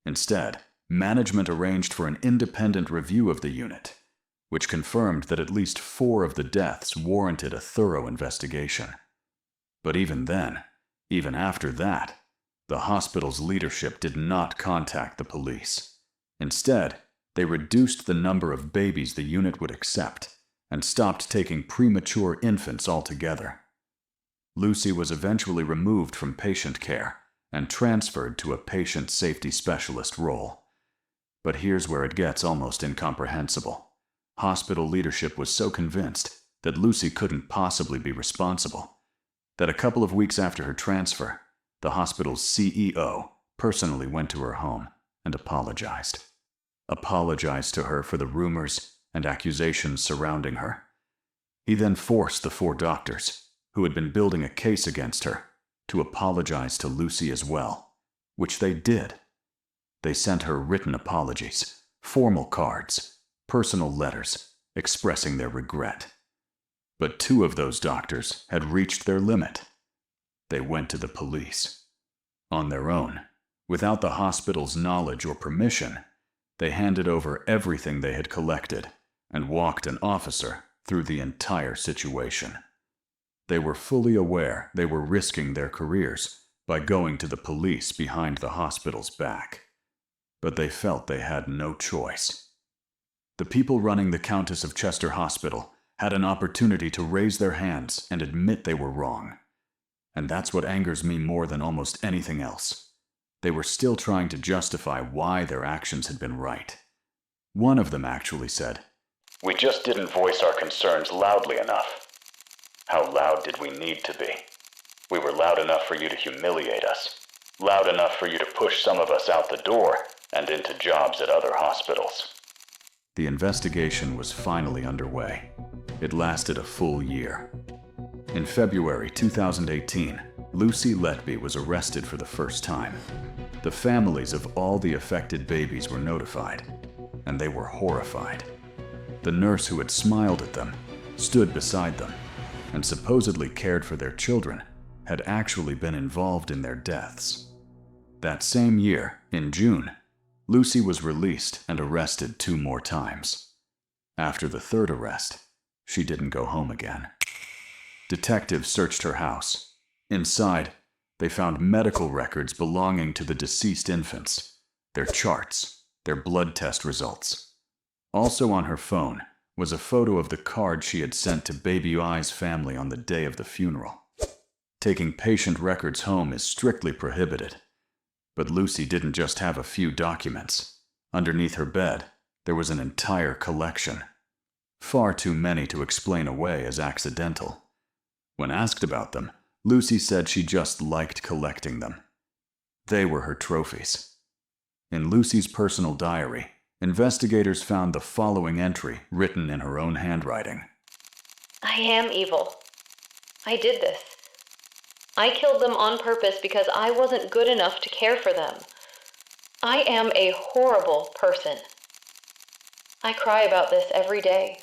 Instead, management arranged for an independent review of the unit, which confirmed that at least 4 of the deaths warranted a thorough investigation. But even then, even after that, the hospital's leadership did not contact the police. Instead, they reduced the number of babies the unit would accept and stopped taking premature infants altogether. Lucy was eventually removed from patient care and transferred to a patient safety specialist role. But here's where it gets almost incomprehensible. Hospital leadership was so convinced that Lucy couldn't possibly be responsible, that a couple of weeks after her transfer, the hospital's CEO personally went to her home and apologized. Apologized to her for the rumors and accusations surrounding her. He then forced the 4 doctors, who had been building a case against her, to apologize to Lucy as well, which they did. They sent her written apologies, formal cards, personal letters expressing their regret. But 2 of those doctors had reached their limit. They went to the police. On their own, without the hospital's knowledge or permission, they handed over everything they had collected and walked an officer through the entire situation. They were fully aware they were risking their careers by going to the police behind the hospital's back. But they felt they had no choice. The people running the Countess of Chester Hospital had an opportunity to raise their hands and admit they were wrong. And that's what angers me more than almost anything else. They were still trying to justify why their actions had been right. One of them actually said, "We just didn't voice our concerns loudly enough." How loud did we need to be? We were loud enough for you to humiliate us. Loud enough for you to push some of us out the door and into jobs at other hospitals. The investigation was finally underway. It lasted a full year. In February 2018, Lucy Letby was arrested for the first time. The families of all the affected babies were notified, and they were horrified. The nurse who had smiled at them, stood beside them, and supposedly cared for their children had actually been involved in their deaths. That same year, in June, Lucy was released and arrested 2 more times. After the 3rd arrest, she didn't go home again. Detectives searched her house. Inside, they found medical records belonging to the deceased infants, their charts, their blood test results. Also on her phone was a photo of the card she had sent to Baby I's family on the day of the funeral. Taking patient records home is strictly prohibited. But Lucy didn't just have a few documents. Underneath her bed, there was an entire collection. Far too many to explain away as accidental. When asked about them, Lucy said she just liked collecting them. They were her trophies. In Lucy's personal diary, investigators found the following entry written in her own handwriting. I am evil. I did this. I killed them on purpose because I wasn't good enough to care for them. I am a horrible person. I cry about this every day.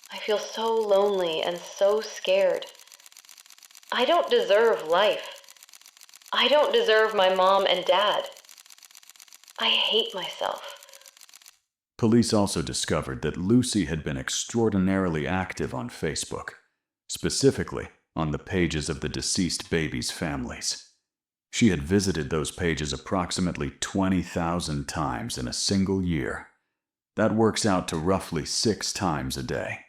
I feel so lonely and so scared. I don't deserve life. I don't deserve my mom and dad. I hate myself. Police also discovered that Lucy had been extraordinarily active on Facebook, specifically on the pages of the deceased babies' families. She had visited those pages approximately 20,000 times in a single year. That works out to roughly 6 times a day.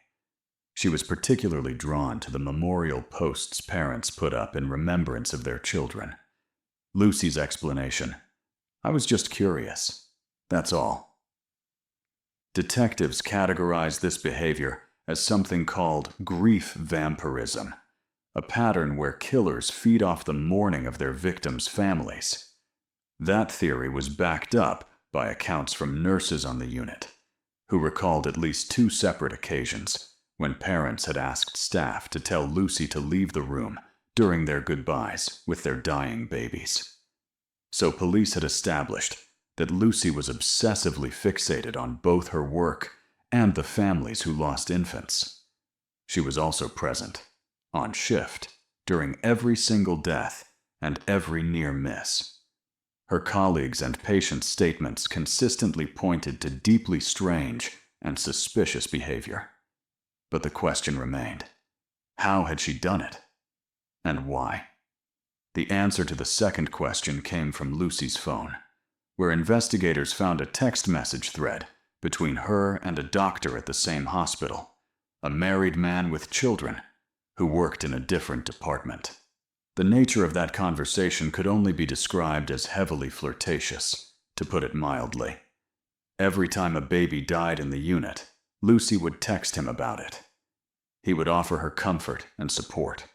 She was particularly drawn to the memorial posts parents put up in remembrance of their children. Lucy's explanation: "I was just curious. That's all." Detectives categorize this behavior as something called grief vampirism, a pattern where killers feed off the mourning of their victims' families. That theory was backed up by accounts from nurses on the unit, who recalled at least 2 separate occasions when parents had asked staff to tell Lucy to leave the room during their goodbyes with their dying babies. So police had established that Lucy was obsessively fixated on both her work and the families who lost infants. She was also present, on shift, during every single death and every near miss. Her colleagues' and patients' statements consistently pointed to deeply strange and suspicious behavior. But the question remained: how had she done it? And why? The answer to the second question came from Lucy's phone, where investigators found a text message thread between her and a doctor at the same hospital, a married man with children who worked in a different department. The nature of that conversation could only be described as heavily flirtatious, to put it mildly. Every time a baby died in the unit, Lucy would text him about it. He would offer her comfort and support.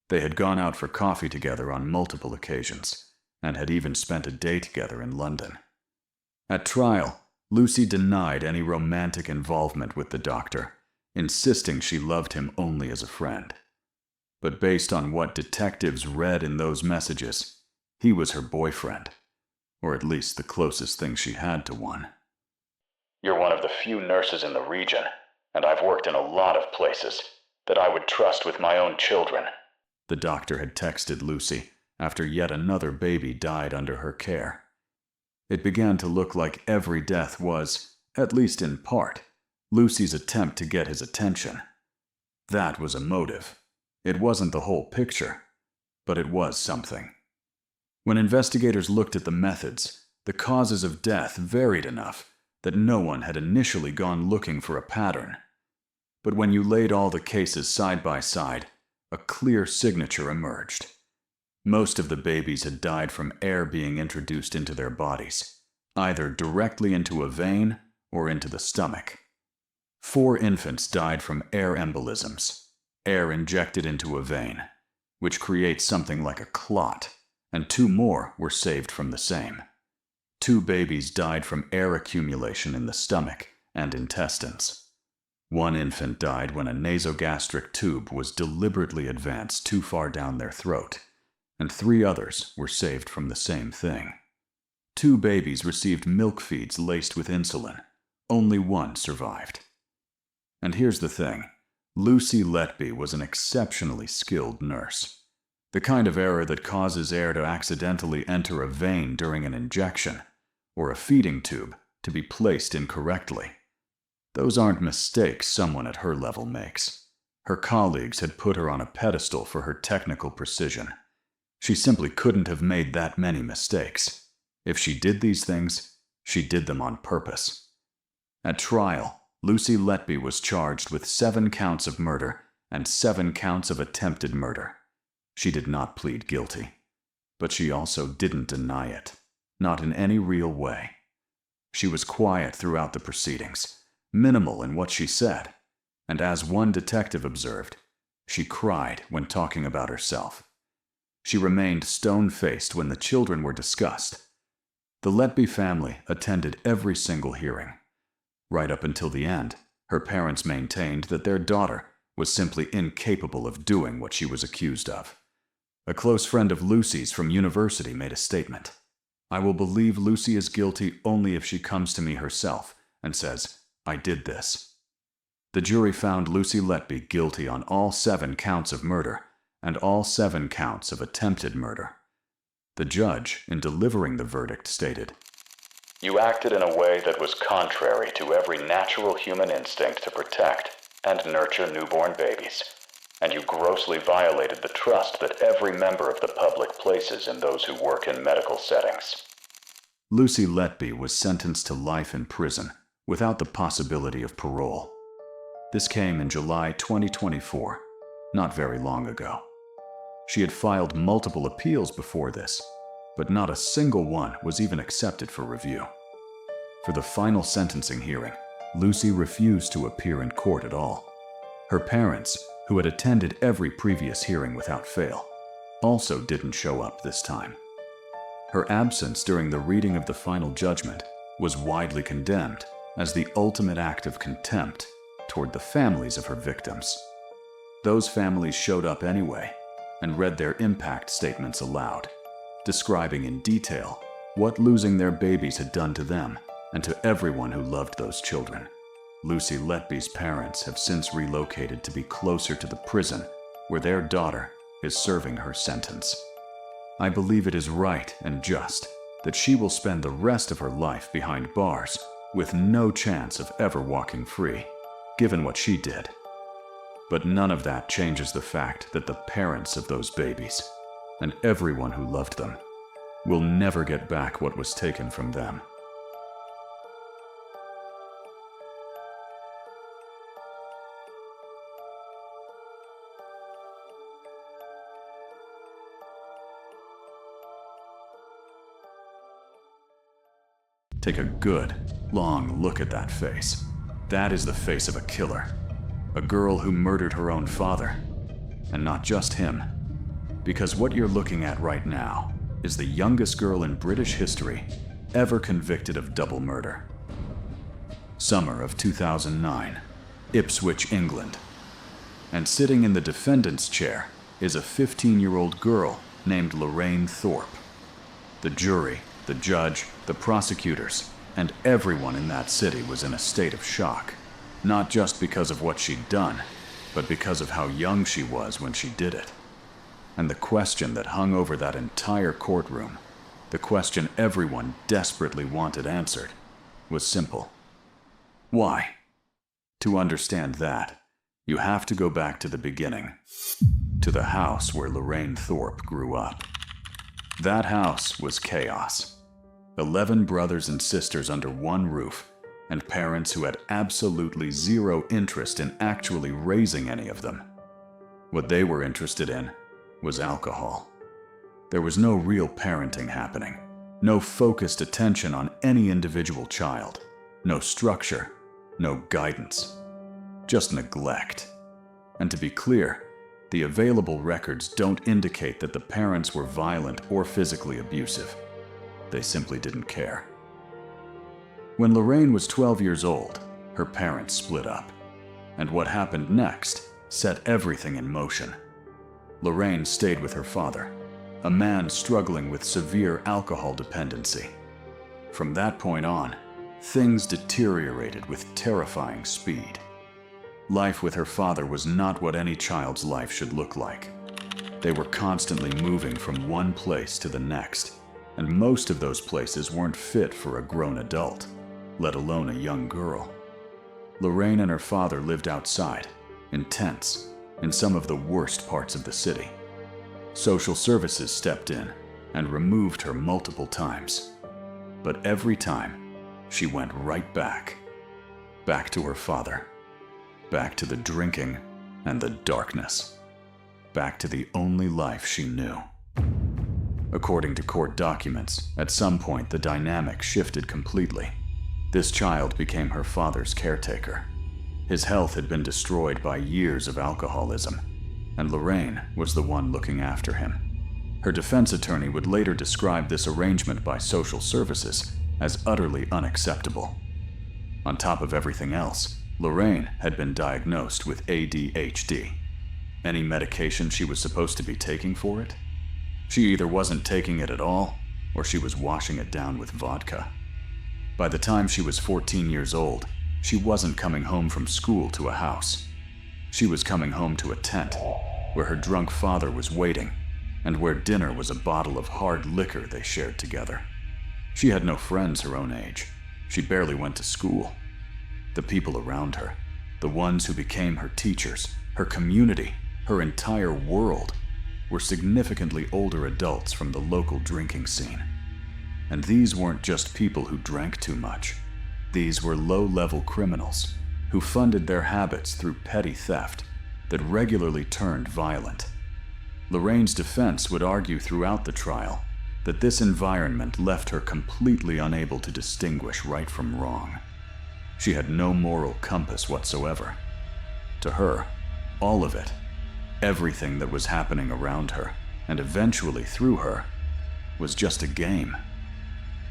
They had gone out for coffee together on multiple occasions, and had even spent a day together in London. At trial, Lucy denied any romantic involvement with the doctor, insisting she loved him only as a friend. But based on what detectives read in those messages, he was her boyfriend, or at least the closest thing she had to one. "You're one of the few nurses in the region, and I've worked in a lot of places, that I would trust with my own children," the doctor had texted Lucy after yet another baby died under her care. It began to look like every death was, at least in part, Lucy's attempt to get his attention. That was a motive. It wasn't the whole picture, but it was something. When investigators looked at the methods, the causes of death varied enough that no one had initially gone looking for a pattern. But when you laid all the cases side by side, a clear signature emerged. Most of the babies had died from air being introduced into their bodies, either directly into a vein or into the stomach. 4 infants died from air embolisms, air injected into a vein, which creates something like a clot, and 2 more were saved from the same. 2 babies died from air accumulation in the stomach and intestines. 1 infant died when a nasogastric tube was deliberately advanced too far down their throat, and 3 others were saved from the same thing. 2 babies received milk feeds laced with insulin. Only 1 survived. And here's the thing: Lucy Letby was an exceptionally skilled nurse. The kind of error that causes air to accidentally enter a vein during an injection, or a feeding tube to be placed incorrectly. Those aren't mistakes someone at her level makes. Her colleagues had put her on a pedestal for her technical precision. She simply couldn't have made that many mistakes. If she did these things, she did them on purpose. At trial, Lucy Letby was charged with 7 counts of murder and 7 counts of attempted murder. She did not plead guilty, but she also didn't deny it, not in any real way. She was quiet throughout the proceedings, minimal in what she said, and as one detective observed, she cried when talking about herself. She remained stone-faced when the children were discussed. The Letby family attended every single hearing. Right up until the end, her parents maintained that their daughter was simply incapable of doing what she was accused of. A close friend of Lucy's from university made a statement: "I will believe Lucy is guilty only if she comes to me herself and says, 'I did this.'" The jury found Lucy Letby guilty on all 7 counts of murder and all 7 counts of attempted murder. The judge, in delivering the verdict, stated, You acted in a way that was contrary to every natural human instinct to protect and nurture newborn babies, and you grossly violated the trust that every member of the public places in those who work in medical settings. Lucy Letby was sentenced to life in prison without the possibility of parole. This came in July 2024, not very long ago. She had filed multiple appeals before this, but not a single one was even accepted for review. For the final sentencing hearing, Lucy refused to appear in court at all. Her parents, who had attended every previous hearing without fail, also didn't show up this time. Her absence during the reading of the final judgment was widely condemned as the ultimate act of contempt toward the families of her victims. Those families showed up anyway and read their impact statements aloud, describing in detail what losing their babies had done to them and to everyone who loved those children. Lucy Letby's parents have since relocated to be closer to the prison where their daughter is serving her sentence. I believe it is right and just that she will spend the rest of her life behind bars with no chance of ever walking free, given what she did. But none of that changes the fact that the parents of those babies, and everyone who loved them, will never get back what was taken from them. Take a good, long look at that face. That is the face of a killer. A girl who murdered her own father. And not just him. Because what you're looking at right now is the youngest girl in British history ever convicted of double murder. Summer of 2009, Ipswich, England. And sitting in the defendant's chair is a 15-year-old girl named Lorraine Thorpe. The jury, the judge, the prosecutors, and everyone in that city was in a state of shock, not just because of what she'd done, but because of how young she was when she did it. And the question that hung over that entire courtroom, the question everyone desperately wanted answered, was simple. Why? To understand that, you have to go back to the beginning, to the house where Lorraine Thorpe grew up. That house was chaos. 11 brothers and sisters under one roof, and parents who had absolutely zero interest in actually raising any of them. What they were interested in was alcohol. There was no real parenting happening, no focused attention on any individual child, no structure, no guidance, just neglect. And to be clear, the available records don't indicate that the parents were violent or physically abusive. They simply didn't care. When Lorraine was 12 years old, her parents split up. And what happened next set everything in motion. Lorraine stayed with her father, a man struggling with severe alcohol dependency. From that point on, things deteriorated with terrifying speed. Life with her father was not what any child's life should look like. They were constantly moving from one place to the next, and most of those places weren't fit for a grown adult, let alone a young girl. Lorraine and her father lived outside, in tents, in some of the worst parts of the city. Social services stepped in and removed her multiple times. But every time, she went right back. Back to her father. Back to the drinking and the darkness. Back to the only life she knew. According to court documents, at some point the dynamic shifted completely. This child became her father's caretaker. His health had been destroyed by years of alcoholism, and Lorraine was the one looking after him. Her defense attorney would later describe this arrangement by social services as utterly unacceptable. On top of everything else, Lorraine had been diagnosed with ADHD. Any medication she was supposed to be taking for it? She either wasn't taking it at all, or she was washing it down with vodka. By the time she was 14 years old, she wasn't coming home from school to a house. She was coming home to a tent, where her drunk father was waiting, and where dinner was a bottle of hard liquor they shared together. She had no friends her own age. She barely went to school. The people around her, the ones who became her teachers, her community, her entire world, were significantly older adults from the local drinking scene. And these weren't just people who drank too much. These were low-level criminals who funded their habits through petty theft that regularly turned violent. Lorraine's defense would argue throughout the trial that this environment left her completely unable to distinguish right from wrong. She had no moral compass whatsoever. To her, all of it, everything that was happening around her, and eventually through her, was just a game.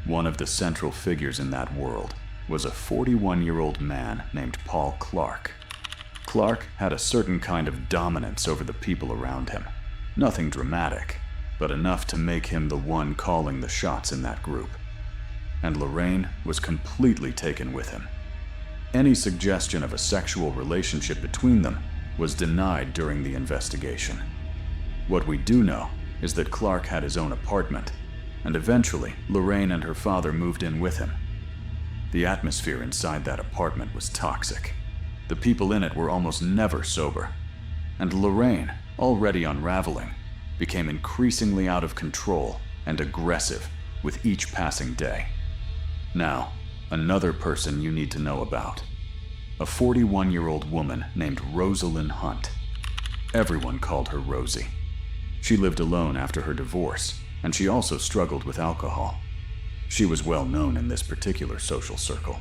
One of the central figures in that world was a 41-year-old man named Paul Clark. Clark had a certain kind of dominance over the people around him. Nothing dramatic, but enough to make him the one calling the shots in that group. And Lorraine was completely taken with him. Any suggestion of a sexual relationship between them was denied during the investigation. What we do know is that Clark had his own apartment, and eventually Lorraine and her father moved in with him. The atmosphere inside that apartment was toxic. The people in it were almost never sober, and Lorraine, already unraveling, became increasingly out of control and aggressive with each passing day. Now, another person you need to know about. A 41-year-old woman named Rosalind Hunt. Everyone called her Rosie. She lived alone after her divorce, and she also struggled with alcohol. She was well known in this particular social circle.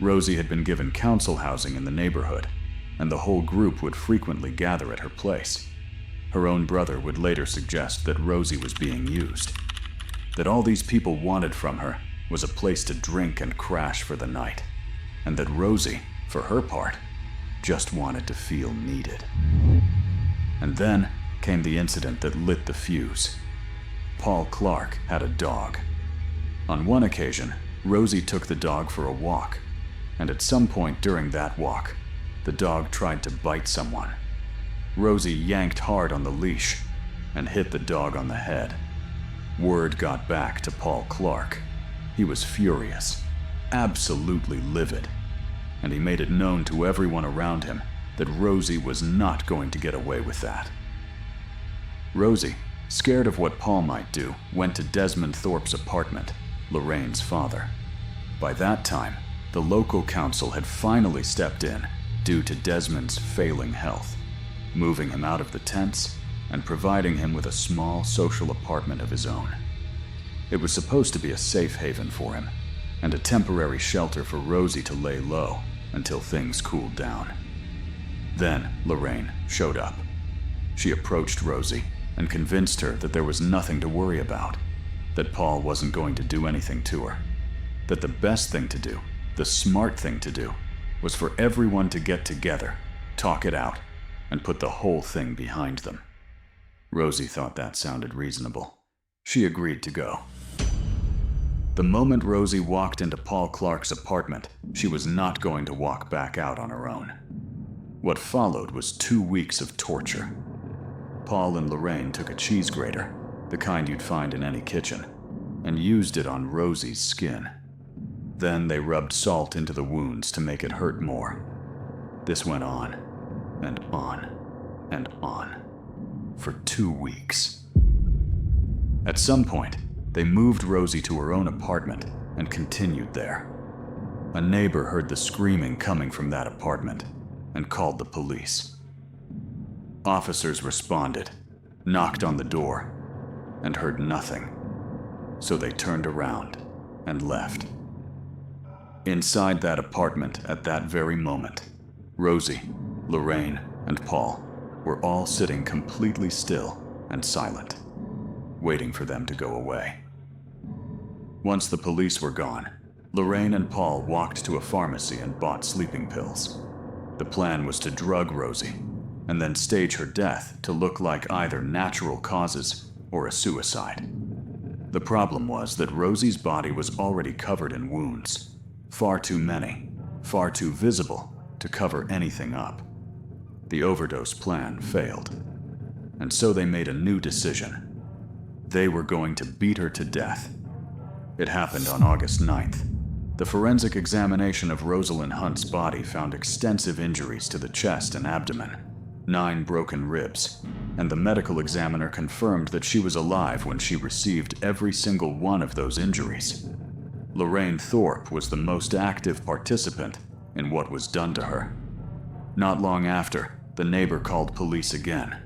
Rosie had been given council housing in the neighborhood, and the whole group would frequently gather at her place. Her own brother would later suggest that Rosie was being used, that all these people wanted from her was a place to drink and crash for the night, and that Rosie, for her part, just wanted to feel needed. And then came the incident that lit the fuse. Paul Clark had a dog. On one occasion, Rosie took the dog for a walk, and at some point during that walk, the dog tried to bite someone. Rosie yanked hard on the leash and hit the dog on the head. Word got back to Paul Clark. He was furious, absolutely livid, and he made it known to everyone around him that Rosie was not going to get away with that. Rosie, scared of what Paul might do, went to Desmond Thorpe's apartment, Lorraine's father. By that time, the local council had finally stepped in due to Desmond's failing health, moving him out of the tents and providing him with a small social apartment of his own. It was supposed to be a safe haven for him, and a temporary shelter for Rosie to lay low until things cooled down. Then Lorraine showed up. She approached Rosie and convinced her that there was nothing to worry about, that Paul wasn't going to do anything to her, that the best thing to do, the smart thing to do, was for everyone to get together, talk it out, and put the whole thing behind them. Rosie thought that sounded reasonable. She agreed to go. The moment Rosie walked into Paul Clark's apartment, she was not going to walk back out on her own. What followed was 2 weeks of torture. Paul and Lorraine took a cheese grater, the kind you'd find in any kitchen, and used it on Rosie's skin. Then they rubbed salt into the wounds to make it hurt more. This went on, and on, and on, for 2 weeks. At some point, they moved Rosie to her own apartment and continued there. A neighbor heard the screaming coming from that apartment and called the police. Officers responded, knocked on the door, and heard nothing. So they turned around and left. Inside that apartment at that very moment, Rosie, Lorraine, and Paul were all sitting completely still and silent, waiting for them to go away. Once the police were gone, Lorraine and Paul walked to a pharmacy and bought sleeping pills. The plan was to drug Rosie and then stage her death to look like either natural causes or a suicide. The problem was that Rosie's body was already covered in wounds, far too many, far too visible to cover anything up. The overdose plan failed, and so they made a new decision. They were going to beat her to death, It happened on August 9th. The forensic examination of Rosalind Hunt's body found extensive injuries to the chest and abdomen, 9 broken ribs, and the medical examiner confirmed that she was alive when she received every single one of those injuries. Lorraine Thorpe was the most active participant in what was done to her. Not long after, the neighbor called police again.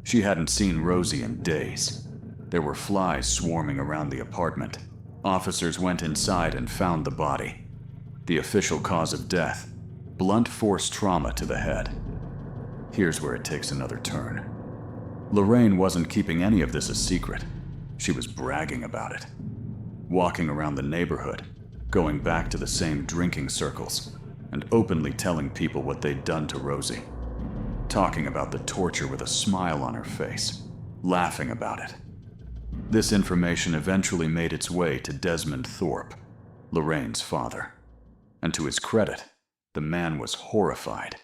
She hadn't seen Rosie in days. There were flies swarming around the apartment. Officers went inside and found the body. The official cause of death: blunt force trauma to the head. Here's where it takes another turn. Lorraine wasn't keeping any of this a secret. She was bragging about it. Walking around the neighborhood, going back to the same drinking circles, and openly telling people what they'd done to Rosie. Talking about the torture with a smile on her face, laughing about it. This information eventually made its way to Desmond Thorpe, Lorraine's father. And to his credit, the man was horrified.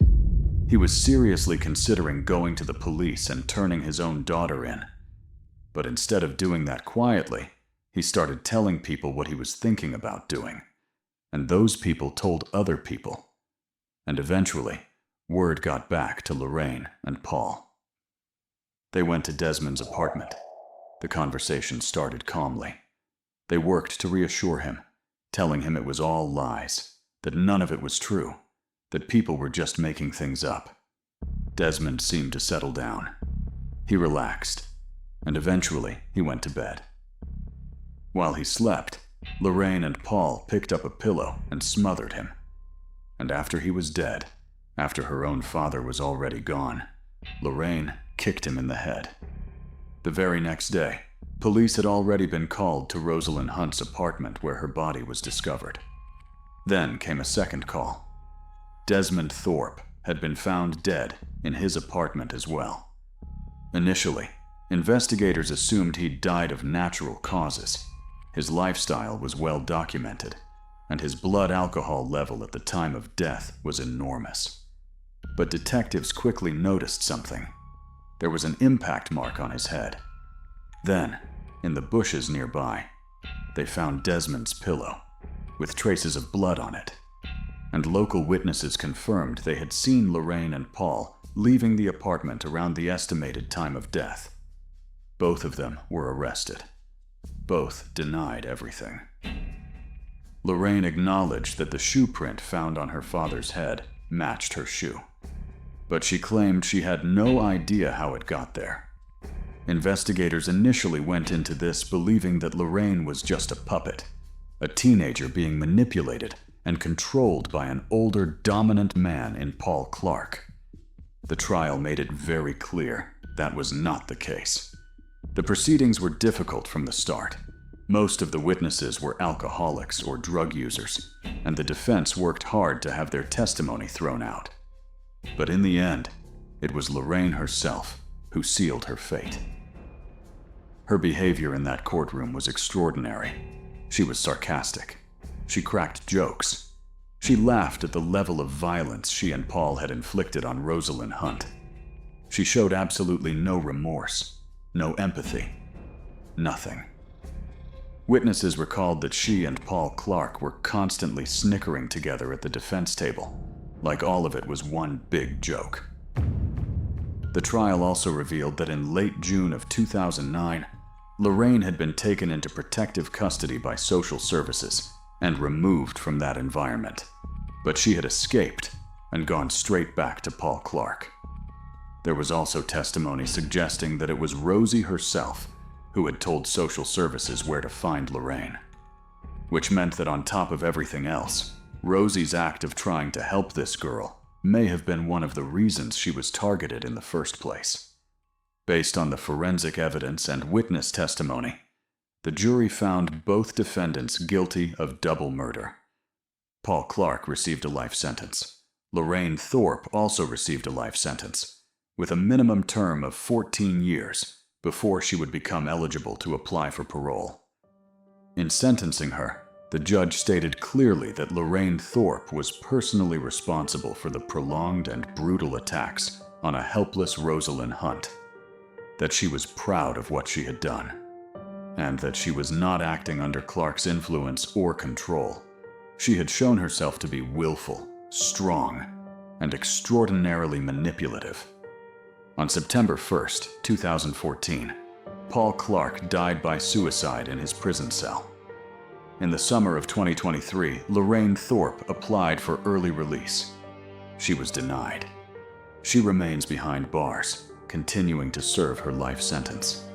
He was seriously considering going to the police and turning his own daughter in. But instead of doing that quietly, he started telling people what he was thinking about doing. And those people told other people. And eventually, word got back to Lorraine and Paul. They went to Desmond's apartment. The conversation started calmly. They worked to reassure him, telling him it was all lies, that none of it was true, that people were just making things up. Desmond seemed to settle down. He relaxed, and eventually he went to bed. While he slept, Lorraine and Paul picked up a pillow and smothered him. And after he was dead, after her own father was already gone, Lorraine kicked him in the head. The very next day, police had already been called to Rosalind Hunt's apartment where her body was discovered. Then came a second call. Desmond Thorpe had been found dead in his apartment as well. Initially, investigators assumed he'd died of natural causes. His lifestyle was well documented, and his blood alcohol level at the time of death was enormous. But detectives quickly noticed something. There was an impact mark on his head. Then, in the bushes nearby, they found Desmond's pillow, with traces of blood on it. And local witnesses confirmed they had seen Lorraine and Paul leaving the apartment around the estimated time of death. Both of them were arrested. Both denied everything. Lorraine acknowledged that the shoe print found on her father's head matched her shoe, but she claimed she had no idea how it got there. Investigators initially went into this believing that Lorraine was just a puppet, a teenager being manipulated and controlled by an older, dominant man in Paul Clark. The trial made it very clear that was not the case. The proceedings were difficult from the start. Most of the witnesses were alcoholics or drug users, and the defense worked hard to have their testimony thrown out. But in the end, it was Lorraine herself who sealed her fate. Her behavior in that courtroom was extraordinary. She was sarcastic. She cracked jokes. She laughed at the level of violence she and Paul had inflicted on Rosalind Hunt. She showed absolutely no remorse, no empathy, nothing. Witnesses recalled that she and Paul Clark were constantly snickering together at the defense table, like all of it was one big joke. The trial also revealed that in late June of 2009, Lorraine had been taken into protective custody by social services and removed from that environment. But she had escaped and gone straight back to Paul Clark. There was also testimony suggesting that it was Rosie herself who had told social services where to find Lorraine, which meant that on top of everything else, Rosie's act of trying to help this girl may have been one of the reasons she was targeted in the first place. Based on the forensic evidence and witness testimony, the jury found both defendants guilty of double murder. Paul Clark received a life sentence. Lorraine Thorpe also received a life sentence, with a minimum term of 14 years before she would become eligible to apply for parole. In sentencing her, the judge stated clearly that Lorraine Thorpe was personally responsible for the prolonged and brutal attacks on a helpless Rosalind Hunt, that she was proud of what she had done, and that she was not acting under Clark's influence or control. She had shown herself to be willful, strong, and extraordinarily manipulative. On September 1st, 2014, Paul Clark died by suicide in his prison cell. In the summer of 2023, Lorraine Thorpe applied for early release. She was denied. She remains behind bars, continuing to serve her life sentence.